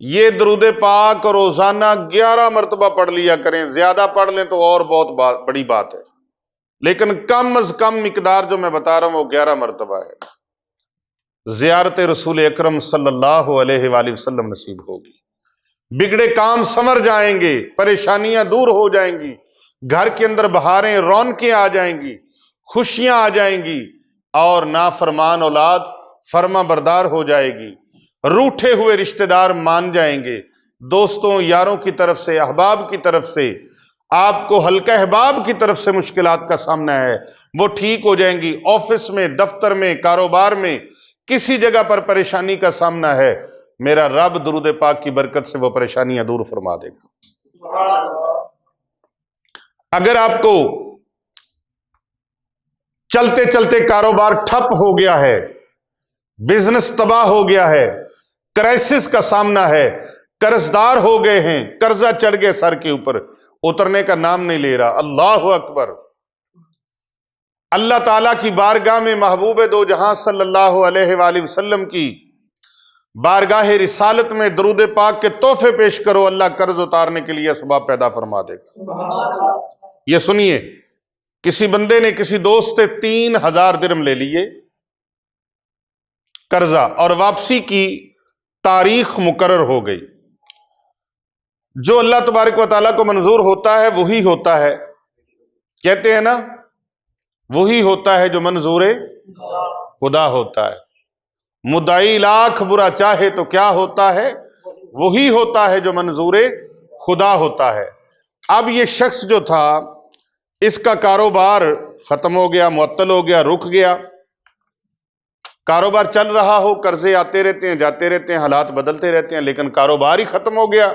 یہ درود پاک روزانہ 11 مرتبہ پڑھ لیا کریں، زیادہ پڑھ لیں تو اور بہت بڑی بات ہے، لیکن کم از کم مقدار جو میں بتا رہا ہوں وہ 11 مرتبہ ہے۔ زیارت رسول اکرم صلی اللہ علیہ وآلہ وسلم نصیب ہوگی، بگڑے کام سنور جائیں گے، پریشانیاں دور ہو جائیں گی، گھر کے اندر بہاریں رونقیں آ جائیں گی، خوشیاں آ جائیں گی، اور نافرمان اولاد فرما بردار ہو جائے گی، روٹھے ہوئے رشتہ دار مان جائیں گے، دوستوں یاروں کی طرف سے، احباب کی طرف سے، آپ کو حلقہ احباب کی طرف سے مشکلات کا سامنا ہے وہ ٹھیک ہو جائیں گی۔ آفس میں، دفتر میں، کاروبار میں کسی جگہ پر پریشانی کا سامنا ہے، میرا رب درود پاک کی برکت سے وہ پریشانیاں دور فرما دے گا۔ اگر آپ کو چلتے چلتے کاروبار ٹھپ ہو گیا ہے، بزنس تباہ ہو گیا ہے، کرائسس کا سامنا ہے، قرض دار ہو گئے ہیں، قرضہ چڑھ گئے سر کے اوپر، اترنے کا نام نہیں لے رہا، اللہ اکبر، اللہ تعالیٰ کی بارگاہ میں محبوب دو جہاں صلی اللہ علیہ وآلہ وسلم کی بارگاہ رسالت میں درود پاک کے تحفے پیش کرو، اللہ قرض اتارنے کے لیے اسباب پیدا فرما دے گا۔ یہ سنیے، کسی بندے نے کسی دوست سے 3000 درہم لے لیے قرضہ، اور واپسی کی تاریخ مقرر ہو گئی۔ جو اللہ تبارک و تعالیٰ کو منظور ہوتا ہے وہی ہوتا ہے، کہتے ہیں نا، وہی ہوتا ہے جو منظور خدا ہوتا ہے۔ مدعی لاکھ برا چاہے تو کیا ہوتا ہے؟ وہی ہوتا ہے جو منظور خدا ہوتا ہے۔ اب یہ شخص جو تھا، اس کا کاروبار ختم ہو گیا، معطل ہو گیا، رک گیا۔ کاروبار چل رہا ہو، قرضے آتے رہتے ہیں، جاتے رہتے ہیں، حالات بدلتے رہتے ہیں، لیکن کاروبار ہی ختم ہو گیا،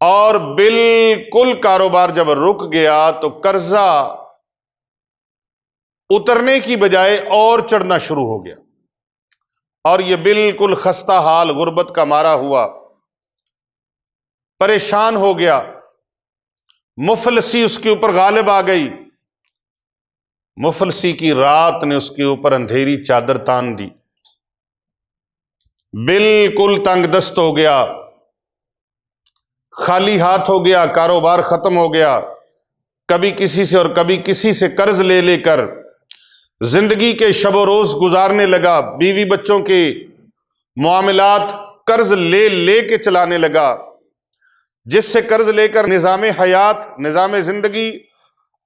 اور بالکل کاروبار جب رک گیا تو قرضہ اترنے کی بجائے اور چڑھنا شروع ہو گیا، اور یہ بالکل خستہ حال، غربت کا مارا ہوا، پریشان ہو گیا، مفلسی اس کے اوپر غالب آ گئی۔ مفلسی کی رات نے اس کے اوپر اندھیری چادر تان دی، بالکل تنگ دست ہو گیا، خالی ہاتھ ہو گیا، کاروبار ختم ہو گیا، کبھی کسی سے اور کبھی کسی سے قرض لے لے کر زندگی کے شب و روز گزارنے لگا، بیوی بچوں کے معاملات قرض لے لے کے چلانے لگا، جس سے قرض لے کر نظام حیات، نظام زندگی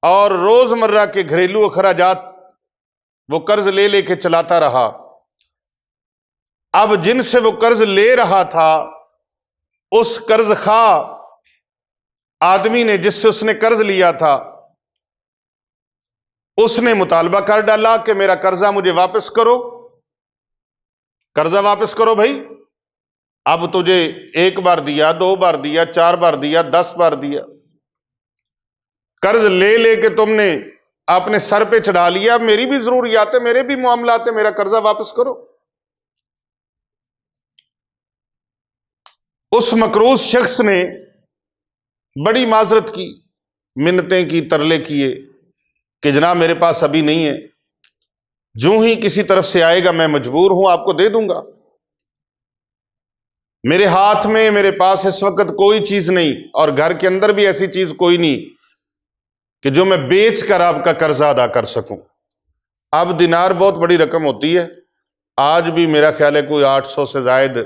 اور روزمرہ کے گھریلو اخراجات وہ قرض لے لے کے چلاتا رہا۔ اب جن سے وہ قرض لے رہا تھا، اس قرض خواہ آدمی نے جس سے اس نے قرض لیا تھا، اس نے مطالبہ کر ڈالا کہ میرا قرضہ مجھے واپس کرو، قرضہ واپس کرو بھائی، اب تجھے 1 بار دیا، 2 بار دیا، 4 بار دیا، 10 بار دیا، قرض لے لے کے تم نے اپنے سر پہ چڑھا لیا، میری بھی ضروریات ہے، میرے بھی معاملات ہیں، میرا قرضہ واپس کرو۔ اس مقروض شخص نے بڑی معذرت کی، منتیں کی، ترلے کیے کہ جناب میرے پاس ابھی نہیں ہے، جو ہی کسی طرف سے آئے گا میں مجبور ہوں آپ کو دے دوں گا، میرے ہاتھ میں میرے پاس اس وقت کوئی چیز نہیں، اور گھر کے اندر بھی ایسی چیز کوئی نہیں کہ جو میں بیچ کر آپ کا قرضہ ادا کر سکوں۔ اب دینار بہت بڑی رقم ہوتی ہے، آج بھی میرا خیال ہے کوئی 800 سے زائد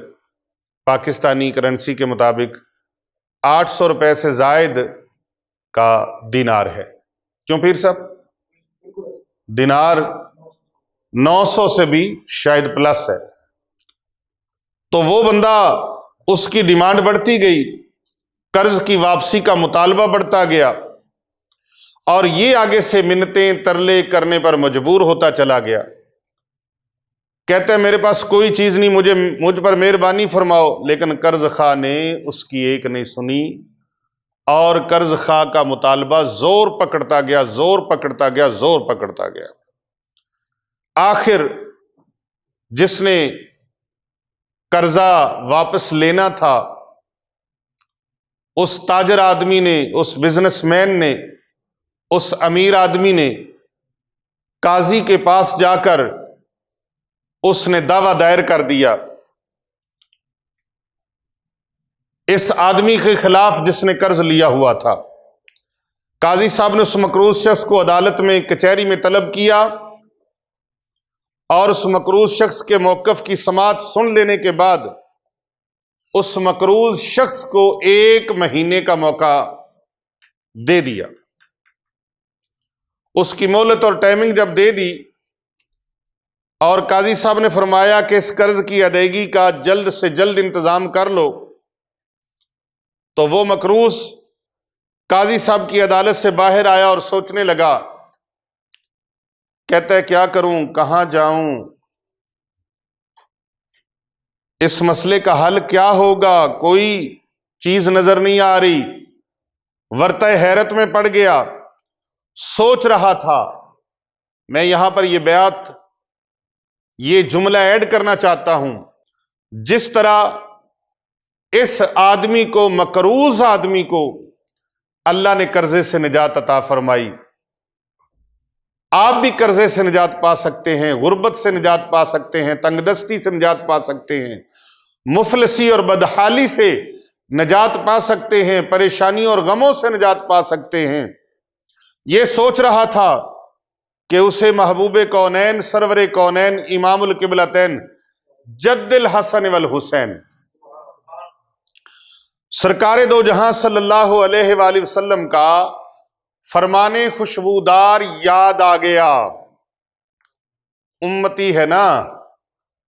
پاکستانی کرنسی کے مطابق 800 روپے سے زائد کا دینار ہے۔ کیوں پیر صاحب؟ دینار 900 سے بھی شاید پلس ہے۔ تو وہ بندہ، اس کی ڈیمانڈ بڑھتی گئی، قرض کی واپسی کا مطالبہ بڑھتا گیا، اور یہ آگے سے منتیں ترلے کرنے پر مجبور ہوتا چلا گیا۔ کہتا ہے میرے پاس کوئی چیز نہیں، مجھ پر مہربانی فرماؤ، لیکن قرض خواہ نے اس کی ایک نہیں سنی، اور قرض خواہ کا مطالبہ زور پکڑتا گیا، زور پکڑتا گیا، زور پکڑتا گیا۔ آخر جس نے قرضہ واپس لینا تھا، اس تاجر آدمی نے، اس بزنس مین نے، اس امیر آدمی نے قاضی کے پاس جا کر اس نے دعویٰ دائر کر دیا اس آدمی کے خلاف جس نے قرض لیا ہوا تھا۔ قاضی صاحب نے اس مقروض شخص کو عدالت میں، کچہری میں طلب کیا، اور اس مقروض شخص کے موقف کی سماعت سن لینے کے بعد اس مقروض شخص کو 1 مہینے کا موقع دے دیا۔ اس کی مہلت اور ٹائمنگ جب دے دی، اور قاضی صاحب نے فرمایا کہ اس قرض کی ادائیگی کا جلد سے جلد انتظام کر لو، تو وہ مقروض قاضی صاحب کی عدالت سے باہر آیا اور سوچنے لگا، کہتا ہے کیا کروں، کہاں جاؤں، اس مسئلے کا حل کیا ہوگا، کوئی چیز نظر نہیں آ رہی، ورطہ حیرت میں پڑ گیا۔ سوچ رہا تھا، میں یہاں پر یہ جملہ ایڈ کرنا چاہتا ہوں، جس طرح اس آدمی کو، مقروض آدمی کو اللہ نے قرضے سے نجات عطا فرمائی، آپ بھی قرضے سے نجات پا سکتے ہیں، غربت سے نجات پا سکتے ہیں، تنگ دستی سے نجات پا سکتے ہیں، مفلسی اور بدحالی سے نجات پا سکتے ہیں، پریشانیوں اور غموں سے نجات پا سکتے ہیں۔ یہ سوچ رہا تھا کہ اسے محبوب کونین، سرور کونین، امام القبلتین، جد الحسن والحسین، سرکار دو جہاں صلی اللہ علیہ وآلہ وسلم کا فرمان خوشبودار یاد آ گیا۔ امتی ہے نا،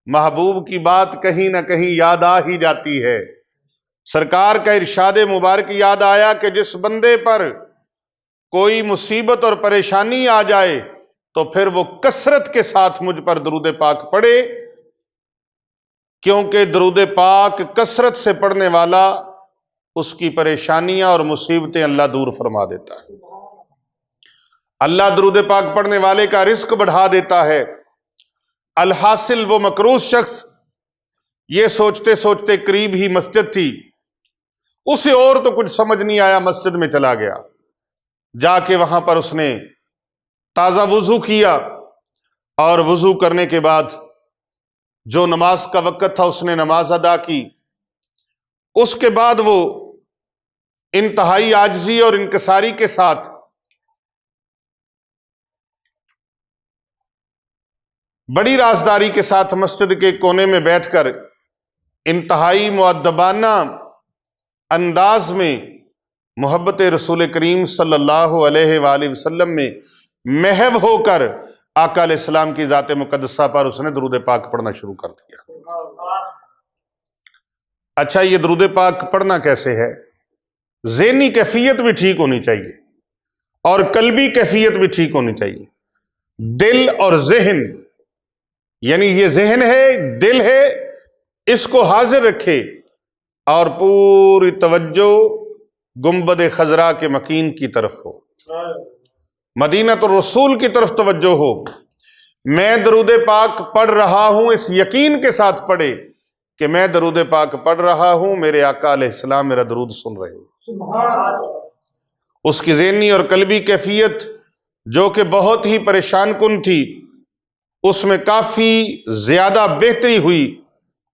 محبوب کی بات کہیں نہ کہیں یاد آ ہی جاتی ہے۔ سرکار کا ارشاد مبارک یاد آیا کہ جس بندے پر کوئی مصیبت اور پریشانی آ جائے تو پھر وہ کثرت کے ساتھ مجھ پر درود پاک پڑھے، کیونکہ درود پاک کثرت سے پڑھنے والا، اس کی پریشانیاں اور مصیبتیں اللہ دور فرما دیتا ہے۔ اللہ درود پاک پڑھنے والے کا رزق بڑھا دیتا ہے۔ الحاصل وہ مقروض شخص یہ سوچتے سوچتے قریب ہی مسجد تھی، اسے اور تو کچھ سمجھ نہیں آیا، مسجد میں چلا گیا، جا کے وہاں پر اس نے تازہ وضو کیا، اور وضو کرنے کے بعد جو نماز کا وقت تھا اس نے نماز ادا کی۔ اس کے بعد وہ انتہائی عاجزی اور انکساری کے ساتھ بڑی رازداری کے ساتھ مسجد کے کونے میں بیٹھ کر انتہائی مؤدبانہ انداز میں محبت رسول کریم صلی اللہ علیہ وآلہ وسلم میں محو ہو کر آقا علیہ السلام کی ذات مقدسہ پر اس نے درود پاک پڑھنا شروع کر دیا۔ اچھا، یہ درود پاک پڑھنا کیسے ہے؟ ذہنی کیفیت بھی ٹھیک ہونی چاہیے، اور قلبی کیفیت بھی ٹھیک ہونی چاہیے۔ دل اور ذہن، یعنی یہ ذہن ہے، دل ہے، اس کو حاضر رکھے، اور پوری توجہ گنبد خضرا کے مکین کی طرف ہو، مدینہ الرسول کی طرف توجہ ہو۔ میں درود پاک پڑھ رہا ہوں اس یقین کے ساتھ پڑھے کہ میں درود پاک پڑھ رہا ہوں، میرے آقا علیہ السلام میرا درود سن رہے ہیں۔ اس کی ذہنی اور قلبی کیفیت جو کہ بہت ہی پریشان کن تھی، اس میں کافی زیادہ بہتری ہوئی،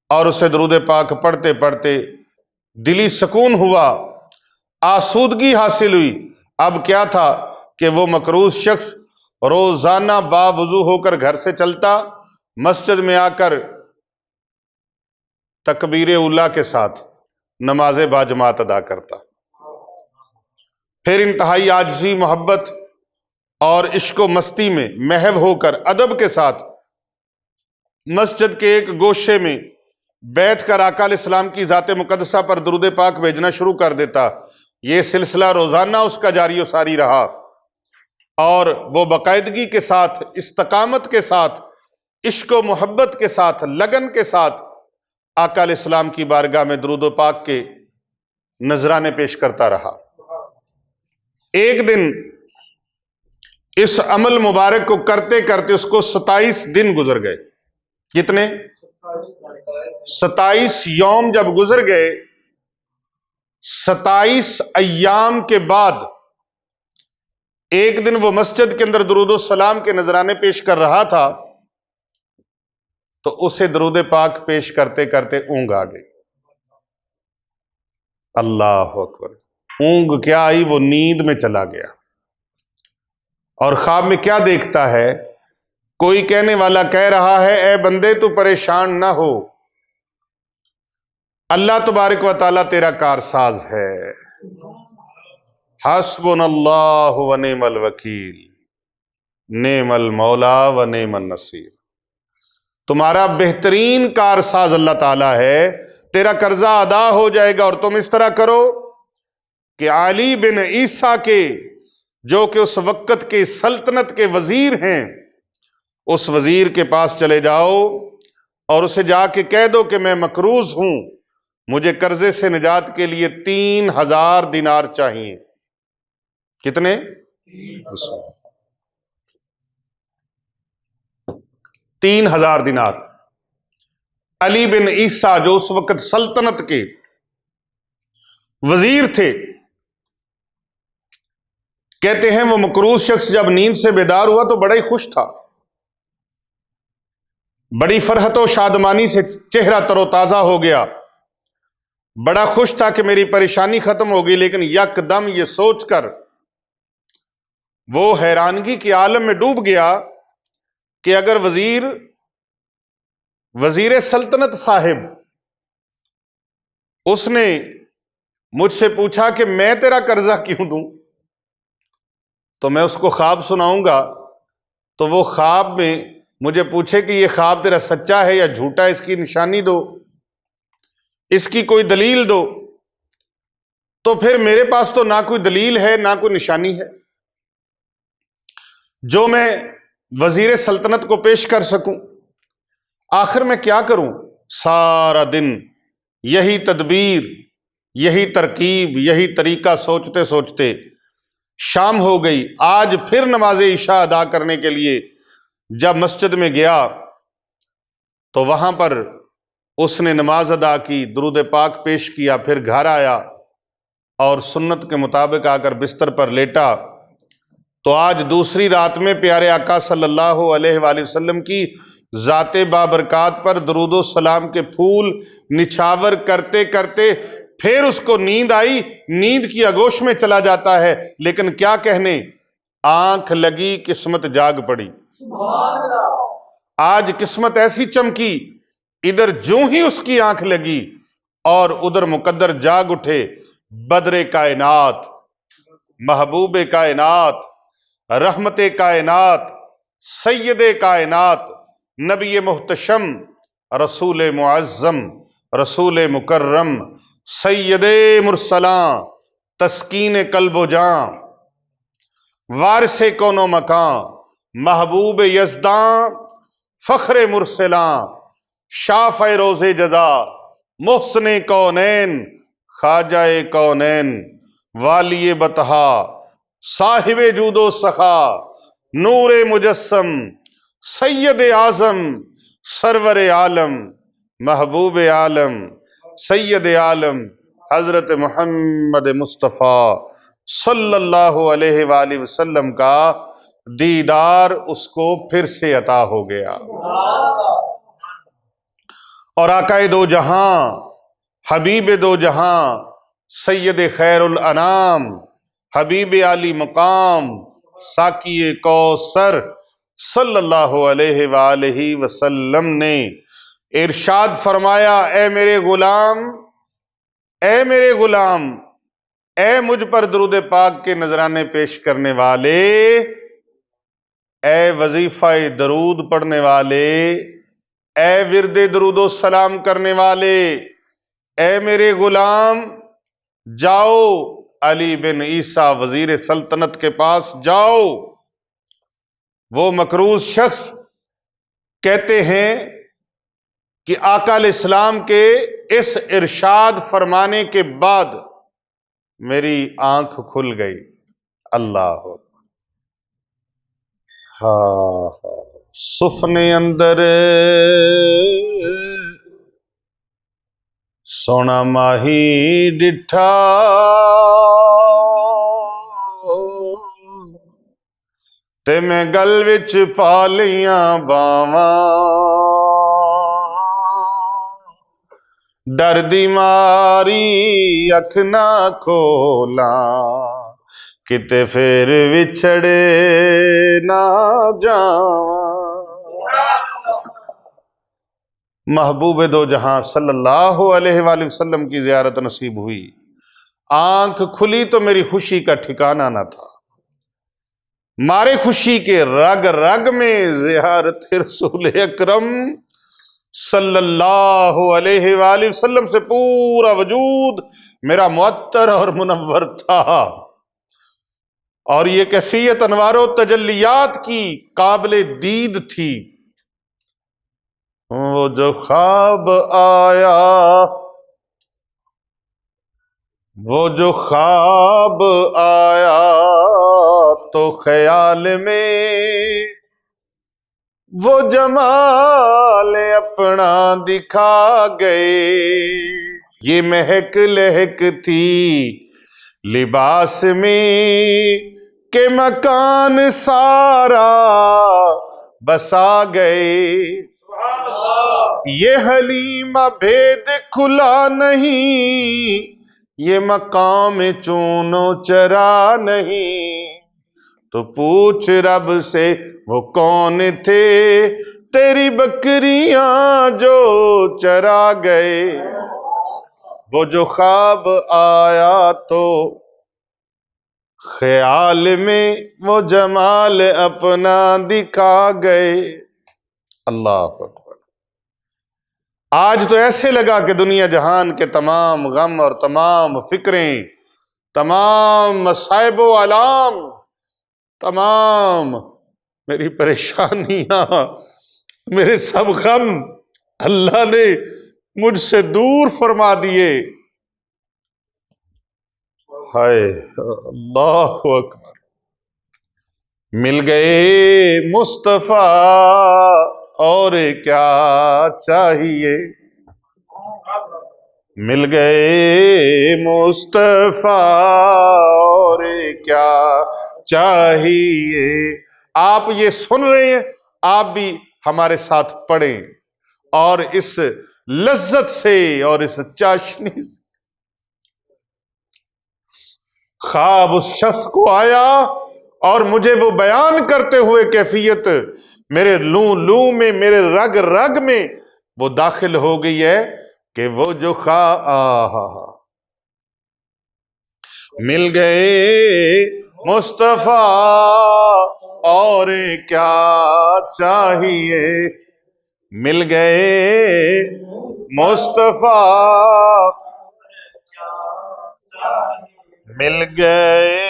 اور اسے درود پاک پڑھتے پڑھتے دلی سکون ہوا، آسودگی حاصل ہوئی۔ اب کیا تھا کہ وہ مقروض شخص روزانہ باوضو ہو کر گھر سے چلتا، مسجد میں آ کر تکبیر اولیٰ کے ساتھ نماز باجماعت ادا کرتا، پھر انتہائی عاجزی، محبت اور عشق و مستی میں محو ہو کر ادب کے ساتھ مسجد کے ایک گوشے میں بیٹھ کر آقا علیہ السلام کی ذات مقدسہ پر درود پاک بھیجنا شروع کر دیتا۔ یہ سلسلہ روزانہ اس کا جاری و ساری رہا، اور وہ باقاعدگی کے ساتھ، استقامت کے ساتھ، عشق و محبت کے ساتھ، لگن کے ساتھ آقا علیہ السلام کی بارگاہ میں درود و پاک کے نذرانے پیش کرتا رہا۔ ایک دن اس عمل مبارک کو کرتے کرتے اس کو 27 دن گزر گئے۔ کتنے؟ 27 یوم جب گزر گئے، 27 ایام کے بعد ایک دن وہ مسجد کے اندر درود و سلام کے نذرانے پیش کر رہا تھا، تو اسے درود پاک پیش کرتے کرتے اونگ آ گئی۔ اللہ اکبر! اونگ کیا آئی، وہ نیند میں چلا گیا، اور خواب میں کیا دیکھتا ہے؟ کوئی کہنے والا کہہ رہا ہے، اے بندے تو پریشان نہ ہو، اللہ تبارک و تعالیٰ تیرا کارساز ہے، حسبنا اللہ و نعم الوکیل، نعم المولا و نعم النصیر۔ تمہارا بہترین کارساز اللہ تعالیٰ ہے، تیرا قرضہ ادا ہو جائے گا۔ اور تم اس طرح کرو کہ علی بن عیسیٰ کے، جو کہ اس وقت کے سلطنت کے وزیر ہیں، اس وزیر کے پاس چلے جاؤ اور اسے جا کے کہہ دو کہ میں مقروض ہوں، مجھے قرضے سے نجات کے لیے 3000 دینار چاہیے۔ کتنے؟ 3000 دینار۔ علی بن عیسیٰ جو اس وقت سلطنت کے وزیر تھے، کہتے ہیں وہ مقروض شخص جب نیند سے بیدار ہوا تو بڑا ہی خوش تھا، بڑی فرحت و شادمانی سے چہرہ تر و تازہ ہو گیا، بڑا خوش تھا کہ میری پریشانی ختم ہوگی۔ لیکن یکدم یہ سوچ کر وہ حیرانگی کے عالم میں ڈوب گیا کہ اگر وزیر سلطنت صاحب اس نے مجھ سے پوچھا کہ میں تیرا قرضہ کیوں دوں، تو میں اس کو خواب سناؤں گا، تو وہ خواب میں مجھے پوچھے کہ یہ خواب تیرا سچا ہے یا جھوٹا ہے، اس کی نشانی دو، اس کی کوئی دلیل دو۔ تو پھر میرے پاس تو نہ کوئی دلیل ہے نہ کوئی نشانی ہے جو میں وزیر سلطنت کو پیش کر سکوں۔ آخر میں کیا کروں؟ سارا دن یہی تدبیر، یہی ترکیب، یہی طریقہ سوچتے سوچتے شام ہو گئی۔ آج پھر نماز عشاء ادا کرنے کے لیے جب مسجد میں گیا تو وہاں پر اس نے نماز ادا کی، درود پاک پیش کیا، پھر گھر آیا اور سنت کے مطابق آ کر بستر پر لیٹا۔ تو آج دوسری رات میں پیارے آقا صلی اللہ علیہ وآلہ وسلم کی ذات بابرکات پر درود و سلام کے پھول نچھاور کرتے کرتے پھر اس کو نیند آئی، نیند کی آغوش میں چلا جاتا ہے، لیکن کیا کہنے، آنکھ لگی قسمت جاگ پڑی۔ آج قسمت ایسی چمکی، ادھر جو ہی اس کی آنکھ لگی اور ادھر مقدر جاگ اٹھے۔ بدر کائنات، محبوب کائنات، رحمت کائنات، سید کائنات، نبی محتشم، رسول معظم، رسول مکرم، سید مرسلاں، تسکین قلب و جاں، وارث کون و مکان، محبوب یزداں، فخر مرسلاں، شافع روز جزا، محسن کونین، خواجہ کونین، والی بطحا، صاحب جود و سخا، نور مجسم، سید اعظم، سرور عالم، محبوب عالم سید عالم حضرت محمد مصطفیٰ صلی اللہ علیہ وآلہ وسلم کا دیدار اس کو پھر سے عطا ہو گیا، اور آقا دو جہاں حبیب دو جہاں سید خیر الانام حبیب علی مقام ساقی کوثر صلی اللہ علیہ وآلہ وسلم نے ارشاد فرمایا، اے میرے غلام، اے میرے غلام، اے مجھ پر درود پاک کے نذرانے پیش کرنے والے، اے وظیفہ درود پڑھنے والے، اے ورد درود و سلام کرنے والے، اے میرے غلام، جاؤ علی بن عیسیٰ وزیر سلطنت کے پاس جاؤ۔ وہ مکروز شخص کہتے ہیں کہ آقا علیہ السلام کے اس ارشاد فرمانے کے بعد میری آنکھ کھل گئی۔ اللہ سفنے اندر سونا ماہی ڈٹھا، تے میں گل وچ پا لیاں باواں، ڈر دی ماری اکھ نہ کھولاں، کتے پھر وچھڑے نہ جاواں۔ محبوب دو جہاں صلی اللہ علیہ وآلہ وسلم کی زیارت نصیب ہوئی، آنکھ کھلی تو میری خوشی کا ٹھکانہ نہ تھا، مارے خوشی کے رگ رگ میں زیارت رسول اکرم صلی اللہ علیہ وآلہ وسلم سے پورا وجود میرا معطر اور منور تھا، اور یہ کیفیت انوار و تجلیات کی قابل دید تھی۔ وہ جو خواب آیا، وہ جو خواب آیا تو خیال میں وہ جمال اپنا دکھا گئے، یہ مہک لہک تھی لباس میں کہ مکان سارا بسا گئے، یہ حلیمہ بھید کھلا نہیں، یہ مقام چونو چرا نہیں، تو پوچھ رب سے وہ کون تھے تیری بکریاں جو چرا گئے۔ وہ جو خواب آیا تو خیال میں وہ جمال اپنا دکھا گئے۔ اللہ اکبر۔ آج تو ایسے لگا کہ دنیا جہان کے تمام غم اور تمام فکریں، تمام مصائب و آلام، تمام میری پریشانیاں، میرے سب غم اللہ نے مجھ سے دور فرما دیے۔ ہائے اللہ اکبر۔ مل گئے مصطفیٰ اور کیا چاہیے، مل گئے مصطفیٰ اور کیا چاہیے۔ آپ یہ سن رہے ہیں، آپ بھی ہمارے ساتھ پڑھیں، اور اس لذت سے اور اس چاشنی سے۔ خواب اس شخص کو آیا اور مجھے وہ بیان کرتے ہوئے کیفیت میرے لوں لوں میں، میرے رگ رگ میں وہ داخل ہو گئی ہے کہ وہ جو مل گئے مصطفیٰ اور کیا چاہیے، مل گئے مصطفیٰ، مل گئے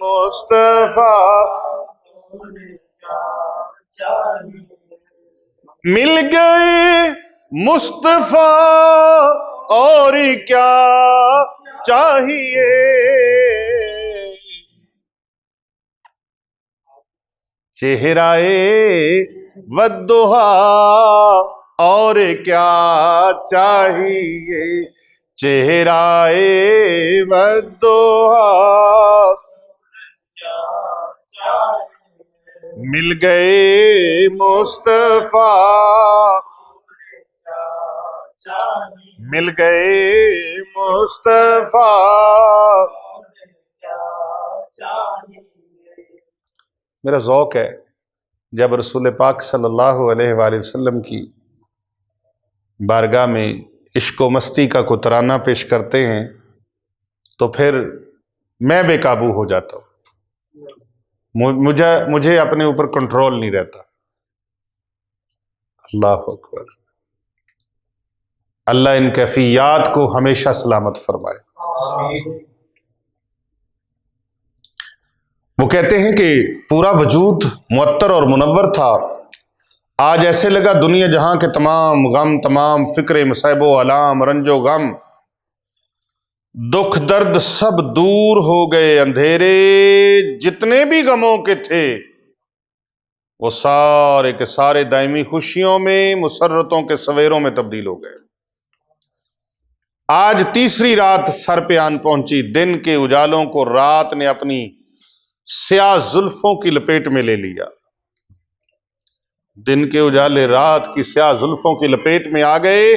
مصطفیٰ، مل گئے مصطفیٰ اور کیا چاہیے، چہرہ والضحیٰ اور کیا چاہیے، چہرائے ودوہا مل گئے مصطفیٰ، مل گئے مصطفیٰ۔ میرا ذوق ہے جب رسول پاک صلی اللہ علیہ وآلہ وسلم کی بارگاہ میں عشق و مستی کا کوئی ترانہ پیش کرتے ہیں تو پھر میں بے قابو ہو جاتا ہوں، مجھے اپنے اوپر کنٹرول نہیں رہتا۔ اللہ اکبر، اللہ ان کیفیات کو ہمیشہ سلامت فرمائے۔ وہ کہتے ہیں کہ پورا وجود معطر اور منور تھا، آج ایسے لگا دنیا جہاں کے تمام غم، تمام فکر، مصائب و آلام، رنج و غم، دکھ درد سب دور ہو گئے، اندھیرے جتنے بھی غموں کے تھے وہ سارے کے سارے دائمی خوشیوں میں، مسرتوں کے سویروں میں تبدیل ہو گئے۔ آج تیسری رات سر پہ آن پہنچی، دن کے اجالوں کو رات نے اپنی سیاہ زلفوں کی لپیٹ میں لے لیا۔ دن کے اجالے رات کی سیاہ زلفوں کی لپیٹ میں آ گئے،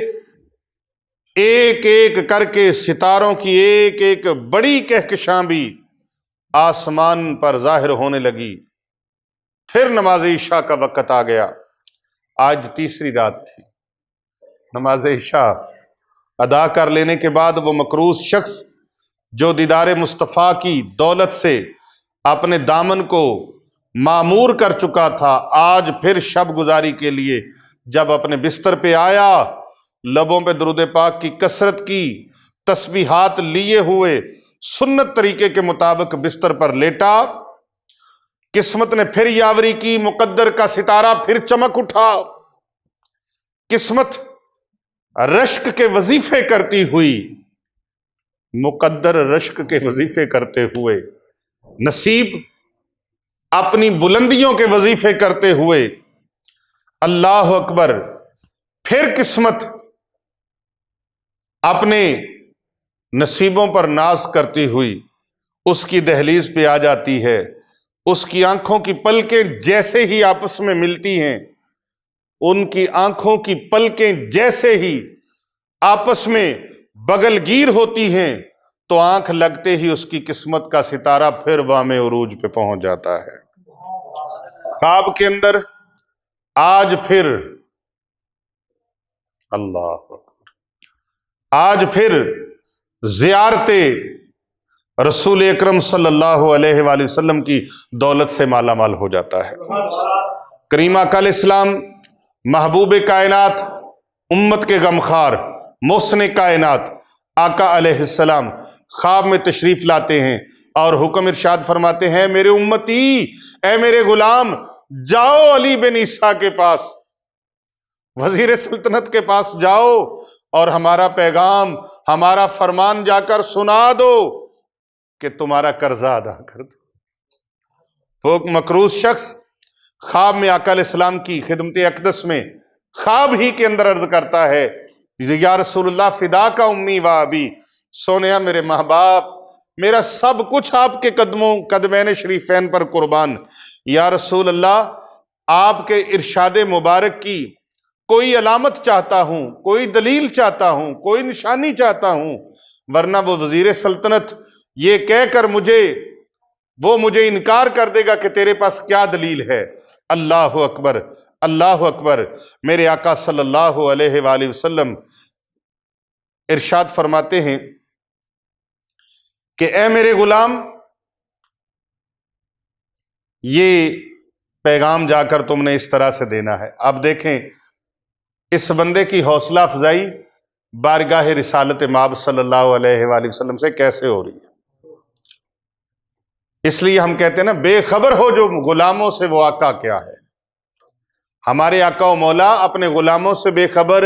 ایک ایک کر کے ستاروں کی ایک ایک بڑی کہکشاں بھی آسمان پر ظاہر ہونے لگی۔ پھر نماز عشاء کا وقت آ گیا۔ آج تیسری رات تھی۔ نماز عشاء ادا کر لینے کے بعد وہ مکروس شخص جو دیدار مصطفیٰ کی دولت سے اپنے دامن کو معمور کر چکا تھا، آج پھر شب گزاری کے لیے جب اپنے بستر پہ آیا، لبوں پہ درود پاک کی کثرت کی، تسبیحات لیے ہوئے سنت طریقے کے مطابق بستر پر لیٹا، قسمت نے پھر یاوری کی، مقدر کا ستارہ پھر چمک اٹھا۔ قسمت رشک کے وظیفے کرتی ہوئی، مقدر رشک کے وظیفے کرتے ہوئے، نصیب اپنی بلندیوں کے وظیفے کرتے ہوئے، اللہ اکبر، پھر قسمت اپنے نصیبوں پر ناز کرتی ہوئی اس کی دہلیز پہ آ جاتی ہے۔ اس کی آنکھوں کی پلکیں جیسے ہی آپس میں ملتی ہیں، ان کی آنکھوں کی پلکیں جیسے ہی آپس میں بغل گیر ہوتی ہیں تو آنکھ لگتے ہی اس کی قسمت کا ستارہ پھر بام عروج پہ پہنچ جاتا ہے۔ خواب کے اندر آج پھر اللہ اکبر، آج پھر زیارت رسول اکرم صلی اللہ علیہ وآلہ وسلم کی دولت سے مالا مال ہو جاتا ہے۔ کریم آقا علیہ السلام محبوب کائنات، امت کے غمخوار، محسن کائنات آقا علیہ السلام خواب میں تشریف لاتے ہیں اور حکم ارشاد فرماتے ہیں، میرے امتی، اے میرے غلام، جاؤ علی بن عیسیٰ کے پاس، وزیر سلطنت کے پاس جاؤ اور ہمارا پیغام، ہمارا فرمان جا کر سنا دو کہ تمہارا قرضہ ادا کر دو۔ وہ مکروس شخص خواب میں آقا علیہ السلام کی خدمت اقدس میں خواب ہی کے اندر عرض کرتا ہے، یا رسول اللہ فدا کا امی و ابی، سونیا میرے ماں باپ، میرا سب کچھ آپ کے قدمین شریفین پر قربان۔ یا رسول اللہ، آپ کے ارشاد مبارک کی کوئی علامت چاہتا ہوں، کوئی دلیل چاہتا ہوں، کوئی نشانی چاہتا ہوں، ورنہ وہ وزیر سلطنت یہ کہہ کر وہ مجھے انکار کر دے گا کہ تیرے پاس کیا دلیل ہے۔ اللہ اکبر، اللہ اکبر۔ میرے آقا صلی اللہ علیہ وآلہ وسلم ارشاد فرماتے ہیں کہ اے میرے غلام، یہ پیغام جا کر تم نے اس طرح سے دینا ہے۔ اب دیکھیں اس بندے کی حوصلہ افزائی بارگاہ رسالت مآب صلی اللہ علیہ وآلہ وسلم سے کیسے ہو رہی ہے۔ اس لیے ہم کہتے ہیں نا، بے خبر ہو جو غلاموں سے وہ آقا کیا ہے۔ ہمارے آقا و مولا اپنے غلاموں سے بے خبر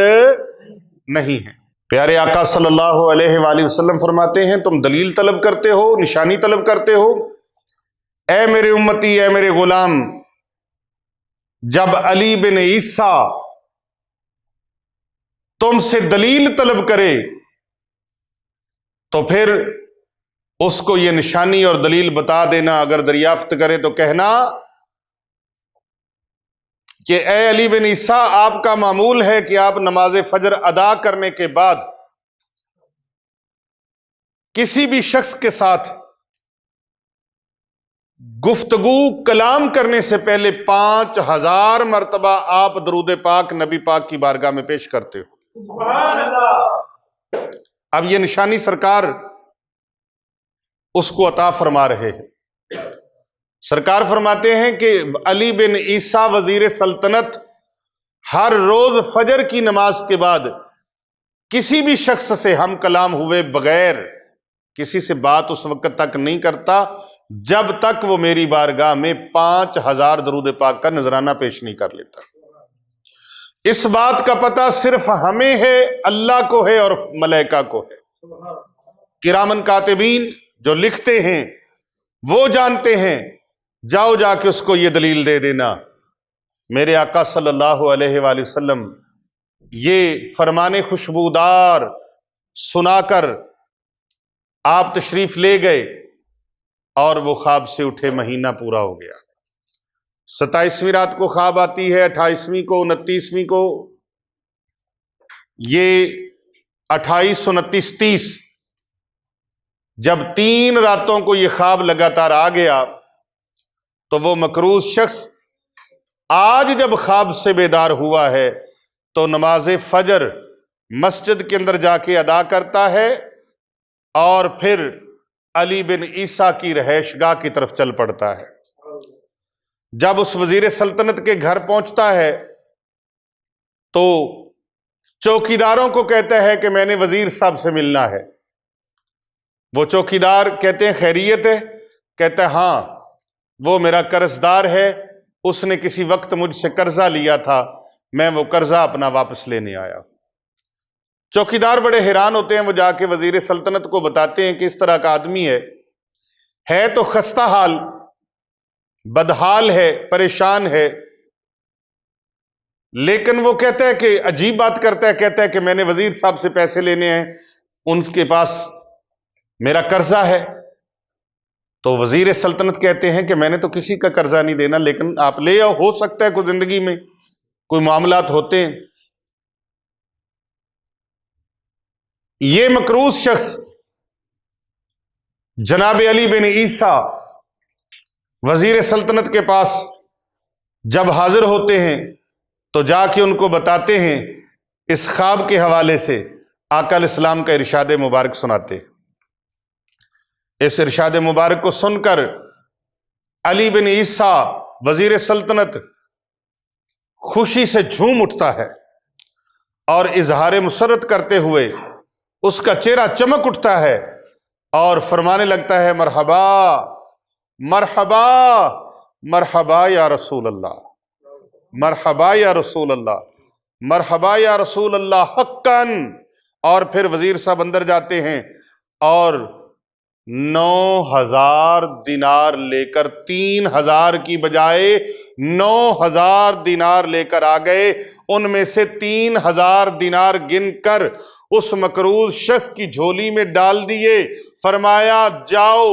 نہیں ہیں۔ پیارے آقا صلی اللہ علیہ وآلہ وسلم فرماتے ہیں، تم دلیل طلب کرتے ہو، نشانی طلب کرتے ہو، اے میرے امتی، اے میرے غلام، جب علی بن عیسیٰ تم سے دلیل طلب کرے تو پھر اس کو یہ نشانی اور دلیل بتا دینا، اگر دریافت کرے تو کہنا کہ اے علی بن عیسیٰ، آپ کا معمول ہے کہ آپ نماز فجر ادا کرنے کے بعد کسی بھی شخص کے ساتھ گفتگو کلام کرنے سے پہلے 5000 مرتبہ آپ درود پاک نبی پاک کی بارگاہ میں پیش کرتے ہو۔ سبحان اللہ۔ اب یہ نشانی سرکار اس کو عطا فرما رہے ہیں۔ سرکار فرماتے ہیں کہ علی بن عیسیٰ وزیر سلطنت ہر روز فجر کی نماز کے بعد کسی بھی شخص سے ہم کلام ہوئے بغیر کسی سے بات اس وقت تک نہیں کرتا جب تک وہ میری بارگاہ میں 5000 درود پاک کا نذرانہ پیش نہیں کر لیتا۔ اس بات کا پتہ صرف ہمیں ہے، اللہ کو ہے اور ملائکہ کو ہے۔ کرامن کاتبین جو لکھتے ہیں وہ جانتے ہیں، جاؤ جا کے اس کو یہ دلیل دے دینا۔ میرے آقا صلی اللہ علیہ وآلہ وسلم یہ فرمان خوشبودار سنا کر آپ تشریف لے گئے اور وہ خواب سے اٹھے، مہینہ پورا ہو گیا۔ 27ویں رات کو خواب آتی ہے، 28ویں کو، 29ویں کو، یہ 28 29 30 جب 3 راتوں کو یہ خواب لگاتار آ گیا تو وہ مکروز شخص آج جب خواب سے بیدار ہوا ہے تو نماز فجر مسجد کے اندر جا کے ادا کرتا ہے اور پھر علی بن عیسیٰ کی رہائش گاہ کی طرف چل پڑتا ہے۔ جب اس وزیر سلطنت کے گھر پہنچتا ہے تو چوکیداروں کو کہتا ہے کہ میں نے وزیر صاحب سے ملنا ہے۔ وہ چوکیدار کہتے ہیں خیریت ہے؟ کہتا ہے ہاں، وہ میرا قرض دار ہے، اس نے کسی وقت مجھ سے قرضہ لیا تھا، میں وہ قرضہ اپنا واپس لینے آیا۔ چوکیدار بڑے حیران ہوتے ہیں، وہ جا کے وزیر سلطنت کو بتاتے ہیں کہ اس طرح کا آدمی ہے تو خستہ حال، بدحال ہے، پریشان ہے، لیکن وہ کہتا ہے کہ عجیب بات کرتا ہے، کہتا ہے کہ میں نے وزیر صاحب سے پیسے لینے ہیں، ان کے پاس میرا قرضہ ہے۔ تو وزیر سلطنت کہتے ہیں کہ میں نے تو کسی کا قرضہ نہیں دینا، لیکن آپ لے آؤ، ہو سکتا ہے کوئی زندگی میں کوئی معاملات ہوتے ہیں۔ یہ مکروز شخص جناب علی بن عیسیٰ وزیر سلطنت کے پاس جب حاضر ہوتے ہیں تو جا کے ان کو بتاتے ہیں، اس خواب کے حوالے سے آقا علیہ السلام کا ارشاد مبارک سناتے ہیں۔ اس ارشاد مبارک کو سن کر علی بن عیسیٰ وزیر سلطنت خوشی سے جھوم اٹھتا ہے اور اظہار مسرت کرتے ہوئے اس کا چہرہ چمک اٹھتا ہے اور فرمانے لگتا ہے، مرحبا مرحبا مرحبا یا رسول اللہ، مرحبا یا رسول اللہ، مرحبا یا رسول اللہ حقاً۔ اور پھر وزیر صاحب اندر جاتے ہیں اور 9000 دینار لے کر، 3000 کی بجائے 9000 دینار لے کر آ گئے۔ ان میں سے 3000 دینار گن کر اس مکروز شخص کی جھولی میں ڈال دیے، فرمایا جاؤ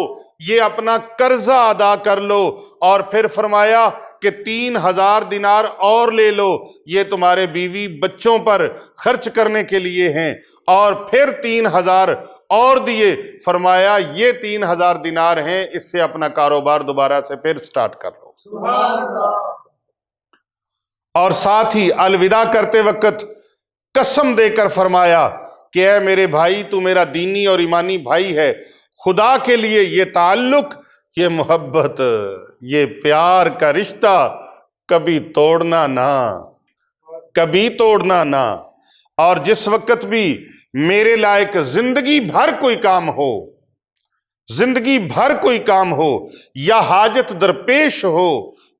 یہ اپنا قرضہ ادا کر لو، اور پھر فرمایا کہ 3000 دینار اور لے لو، یہ تمہارے بیوی بچوں پر خرچ کرنے کے لیے ہیں، اور پھر 3000 اور دیے، فرمایا یہ 3000 دینار ہیں، اس سے اپنا کاروبار دوبارہ سے پھر سٹارٹ کر لو۔ سبحان اللہ۔ اور ساتھ ہی الوداع کرتے وقت قسم دے کر فرمایا کہ اے میرے بھائی، تو میرا دینی اور ایمانی بھائی ہے، خدا کے لیے یہ تعلق، یہ محبت، یہ پیار کا رشتہ کبھی توڑنا نہ، کبھی توڑنا نہ۔ اور جس وقت بھی میرے لائق زندگی بھر کوئی کام ہو، زندگی بھر کوئی کام ہو یا حاجت درپیش ہو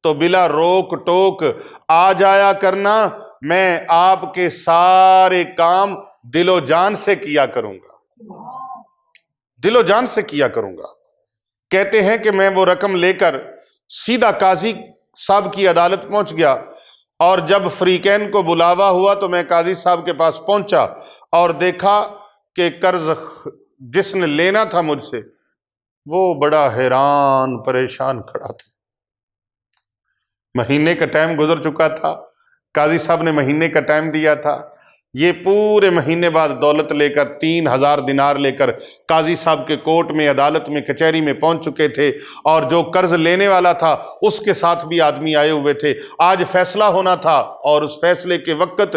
تو بلا روک ٹوک آ جایا کرنا، میں آپ کے سارے کام دل و جان سے کیا کروں گا، دل و جان سے کیا کروں گا۔ کہتے ہیں کہ میں وہ رقم لے کر سیدھا قاضی صاحب کی عدالت پہنچ گیا اور جب فریقین کو بلاوا ہوا تو میں قاضی صاحب کے پاس پہنچا اور دیکھا کہ قرض جس نے لینا تھا مجھ سے وہ بڑا حیران پریشان کھڑا تھا۔ مہینے کا ٹائم گزر چکا تھا، قاضی صاحب نے مہینے کا ٹائم دیا تھا، یہ پورے مہینے بعد دولت لے کر 3000 دینار لے کر قاضی صاحب کے کورٹ میں، عدالت میں، کچہری میں پہنچ چکے تھے، اور جو قرض لینے والا تھا اس کے ساتھ بھی آدمی آئے ہوئے تھے۔ آج فیصلہ ہونا تھا، اور اس فیصلے کے وقت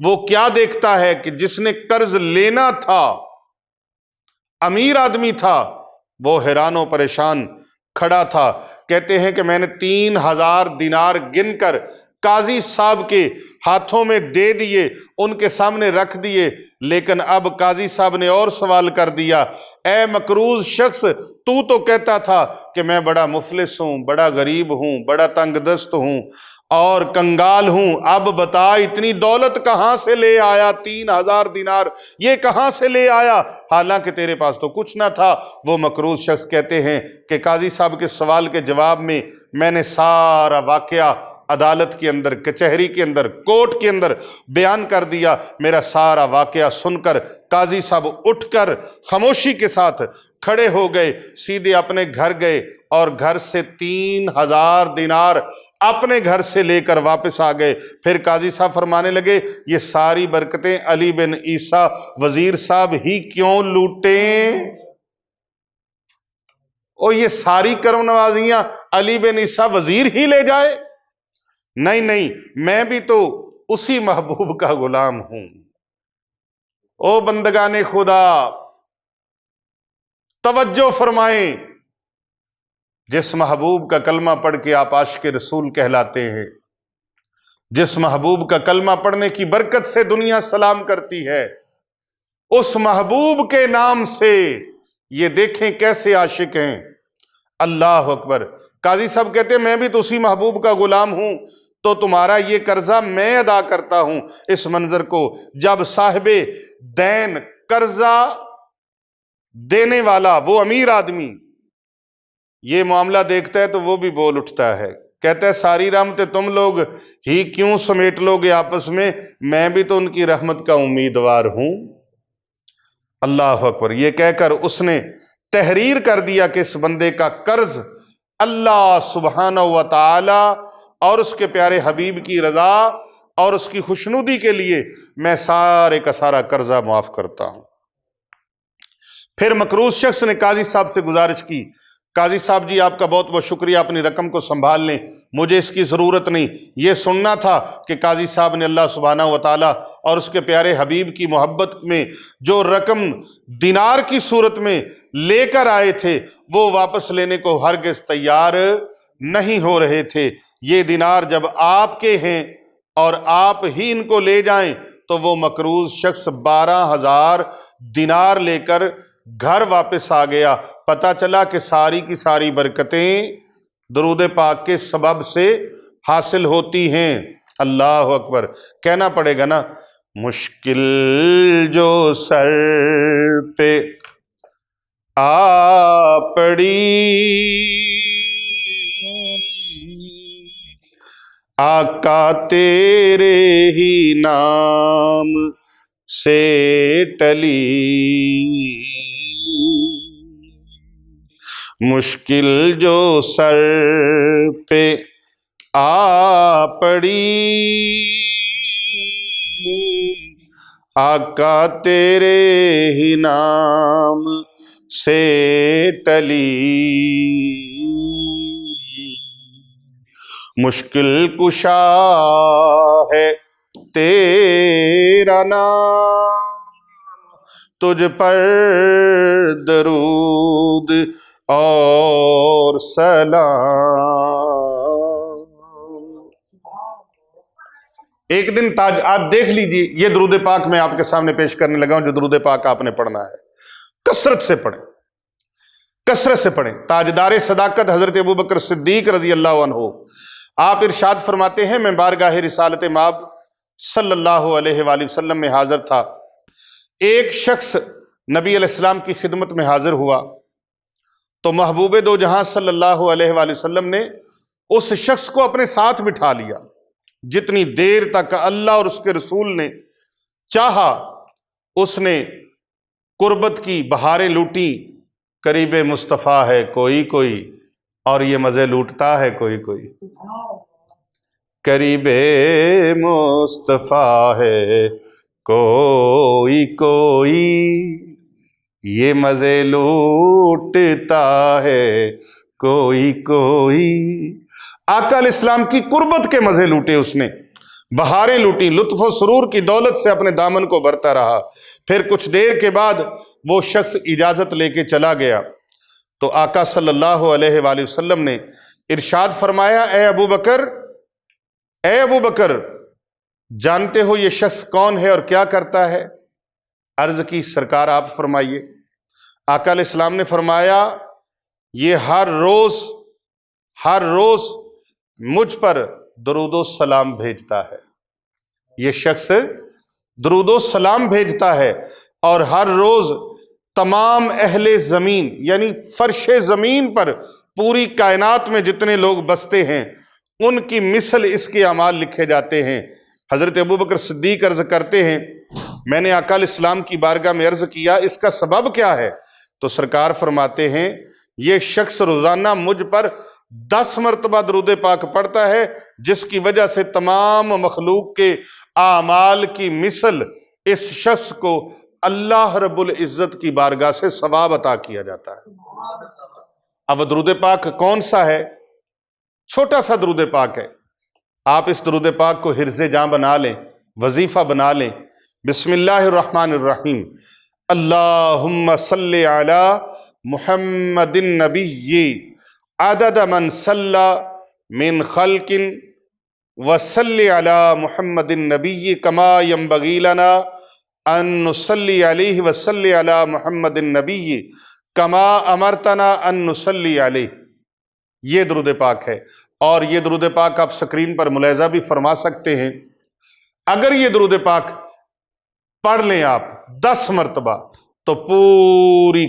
وہ کیا دیکھتا ہے کہ جس نے قرض لینا تھا، امیر آدمی تھا، وہ حیران و پریشان کھڑا تھا۔ کہتے ہیں کہ میں نے 3000 دینار گن کر قاضی صاحب کے ہاتھوں میں دے دیے، ان کے سامنے رکھ دیے، لیکن اب قاضی صاحب نے اور سوال کر دیا، اے مقروض شخص، تو کہتا تھا کہ میں بڑا مفلس ہوں، بڑا غریب ہوں، بڑا تنگ دست ہوں اور کنگال ہوں، اب بتا اتنی دولت کہاں سے لے آیا؟ 3000 دینار یہ کہاں سے لے آیا، حالانکہ تیرے پاس تو کچھ نہ تھا۔ وہ مقروض شخص کہتے ہیں کہ قاضی صاحب کے سوال کے جواب میں نے سارا واقعہ عدالت کے اندر، کچہری کے اندر، کورٹ کے اندر بیان کر دیا۔ میرا سارا واقعہ سن کر قاضی صاحب اٹھ کر خاموشی کے ساتھ کھڑے ہو گئے، سیدھے اپنے گھر گئے اور گھر سے 3000 دینار اپنے گھر سے لے کر واپس آ گئے۔ پھر قاضی صاحب فرمانے لگے، یہ ساری برکتیں علی بن عیسیٰ وزیر صاحب ہی کیوں لوٹیں؟ اور یہ ساری کرم نوازیاں علی بن عیسیٰ وزیر ہی لے جائے؟ نہیں، میں بھی تو اسی محبوب کا غلام ہوں۔ او بندگان خدا، توجہ فرمائیں، جس محبوب کا کلمہ پڑھ کے آپ عاشق رسول کہلاتے ہیں، جس محبوب کا کلمہ پڑھنے کی برکت سے دنیا سلام کرتی ہے، اس محبوب کے نام سے یہ دیکھیں کیسے عاشق ہیں۔ اللہ اکبر۔ قاضی صاحب کہتے ہیں میں بھی تو اسی محبوب کا غلام ہوں، تو تمہارا یہ قرضہ میں ادا کرتا ہوں۔ اس منظر کو جب صاحب دین، قرضہ دینے والا، وہ امیر آدمی یہ معاملہ دیکھتا ہے تو وہ بھی بول اٹھتا ہے، کہتا ہے ساری رحمتیں تم لوگ ہی کیوں سمیٹ لو گے آپس میں بھی تو ان کی رحمت کا امیدوار ہوں۔ اللہ اکبر۔ یہ کہہ کر اس نے تحریر کر دیا کہ اس بندے کا قرض اللہ سبحانہ و تعالی اور اس کے پیارے حبیب کی رضا اور اس کی خوشنودی کے لیے میں سارے کا سارا قرضہ معاف کرتا ہوں۔ پھر مقروض شخص نے قاضی صاحب سے گزارش کی، قاضی صاحب جی آپ کا بہت بہت شکریہ، اپنی رقم کو سنبھال لیں، مجھے اس کی ضرورت نہیں۔ یہ سننا تھا کہ قاضی صاحب نے اللہ سبحانہ و تعالیٰ اور اس کے پیارے حبیب کی محبت میں جو رقم دینار کی صورت میں لے کر آئے تھے وہ واپس لینے کو ہرگز تیار نہیں ہو رہے تھے۔ یہ دینار جب آپ کے ہیں اور آپ ہی ان کو لے جائیں تو وہ مقروض شخص 12000 دینار لے کر گھر واپس آ گیا۔ پتہ چلا کہ ساری کی ساری برکتیں درود پاک کے سبب سے حاصل ہوتی ہیں۔ اللہ اکبر۔ کہنا پڑے گا نا، مشکل جو سر پہ آ پڑی آقا تیرے ہی نام سے ٹلی، مشکل جو سر پہ آ پڑی آقا تیرے ہی نام سے ٹلی، مشکل کشا ہے تیرا نام، تجھ پر درود اور سلام۔ ایک دن تاج، آپ دیکھ لیجئے، یہ درود پاک میں آپ کے سامنے پیش کرنے لگا ہوں، جو درود پاک آپ نے پڑھنا ہے کثرت سے پڑھیں، کثرت سے پڑھیں۔ تاجدار صداقت حضرت ابوبکر صدیق رضی اللہ عنہ آپ ارشاد فرماتے ہیں، میں بارگاہ رسالت مآب صلی اللہ علیہ وآلہ وسلم میں حاضر تھا، ایک شخص نبی علیہ السلام کی خدمت میں حاضر ہوا تو محبوب دو جہاں صلی اللہ علیہ وآلہ وسلم نے اس شخص کو اپنے ساتھ بٹھا لیا، جتنی دیر تک اللہ اور اس کے رسول نے چاہا اس نے قربت کی بہاریں لوٹی۔ قریب مصطفیٰ ہے کوئی کوئی اور یہ مزے لوٹتا ہے کوئی کوئی، قریب مصطفیٰ ہے کوئی کوئی، یہ مزے لوٹتا ہے کوئی کوئی۔ آقا علیہ السلام کی قربت کے مزے لوٹے اس نے، بہاریں لوٹی، لطف و سرور کی دولت سے اپنے دامن کو بھرتا رہا۔ پھر کچھ دیر کے بعد وہ شخص اجازت لے کے چلا گیا تو آقا صلی اللہ علیہ وآلہ وسلم نے ارشاد فرمایا، اے ابو بکر، جانتے ہو یہ شخص کون ہے اور کیا کرتا ہے؟ عرض کی، سرکار آپ فرمائیے۔ آقا علیہ السلام نے فرمایا، یہ ہر روز مجھ پر درود و سلام بھیجتا ہے۔ یہ شخص درود و سلام بھیجتا ہے اور ہر روز تمام اہل زمین یعنی فرش زمین پر پوری کائنات میں جتنے لوگ بستے ہیں ان کی مثل اس کے اعمال لکھے جاتے ہیں۔ حضرت ابوبکر صدیق عرض کرتے ہیں، میں نے آقا علیہ السلام کی بارگاہ میں عرض کیا اس کا سبب کیا ہے؟ تو سرکار فرماتے ہیں، یہ شخص روزانہ مجھ پر 10 مرتبہ درود پاک پڑھتا ہے، جس کی وجہ سے تمام مخلوق کے اعمال کی مثل اس شخص کو اللہ رب العزت کی بارگاہ سے ثواب عطا کیا جاتا ہے۔ اب درود پاک کون سا ہے؟ چھوٹا سا درود پاک ہے، آپ اس درود پاک کو حرز جاں بنا لیں، وظیفہ بنا لیں۔ بسم اللہ الرحمن الرحیم، اللہم صلی علی محمد النبی عدد من صلی من خلق وصلی علی محمد النبی کما ینبغی لنا ان نصلی علیہ وصلی علی محمد النبی کما امرتنا ان نصلی علیہ۔ یہ درود پاک ہے، اور یہ درود پاک آپ سکرین پر ملاحظہ بھی فرما سکتے ہیں۔ اگر یہ درود پاک پڑھ لیں آپ 10 مرتبہ تو پوری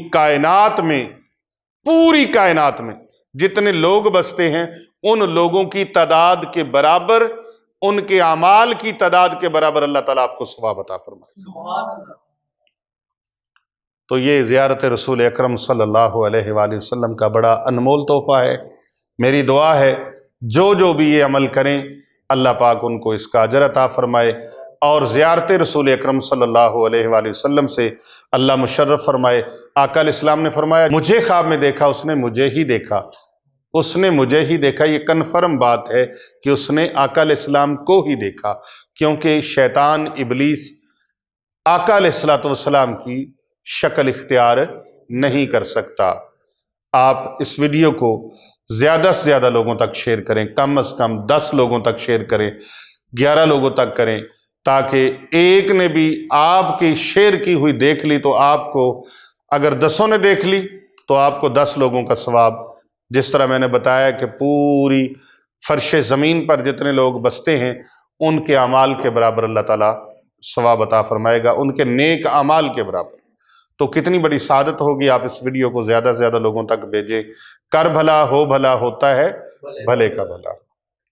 کائنات میں جتنے لوگ بستے ہیں ان لوگوں کی تعداد کے برابر، ان کے اعمال کی تعداد کے برابر اللہ تعالیٰ آپ کو ثواب عطا فرمائے۔ تو یہ زیارت رسول اکرم صلی اللہ علیہ وآلہ وسلم کا بڑا انمول تحفہ ہے۔ میری دعا ہے جو بھی یہ عمل کریں اللہ پاک ان کو اس کا اجر عطا فرمائے، اور زیارت رسول اکرم صلی اللہ علیہ وآلہ وسلم سے اللہ مشرف فرمائے۔ آقا علیہ السلام نے فرمایا، مجھے خواب میں دیکھا، اس نے مجھے ہی دیکھا۔ یہ کنفرم بات ہے کہ اس نے آقا علیہ السلام کو ہی دیکھا، کیونکہ شیطان ابلیس آقا علیہ السلام کی شکل اختیار نہیں کر سکتا۔ آپ اس ویڈیو کو زیادہ سے زیادہ لوگوں تک شیئر کریں، کم از کم 10 لوگوں تک شیئر کریں، 11 لوگوں تک کریں، تاکہ ایک نے بھی آپ کی شیئر کی ہوئی دیکھ لی تو آپ کو، اگر 10 نے دیکھ لی تو آپ کو 10 لوگوں کا ثواب، جس طرح میں نے بتایا کہ پوری فرش زمین پر جتنے لوگ بستے ہیں ان کے اعمال کے برابر اللہ تعالیٰ ثواب عطا فرمائے گا، ان کے نیک اعمال کے برابر۔ تو کتنی بڑی سعادت ہوگی، آپ اس ویڈیو کو زیادہ سے زیادہ لوگوں تک بھیجیں۔ کر بھلا ہو بھلا ہوتا ہے بھلے کا بھلا۔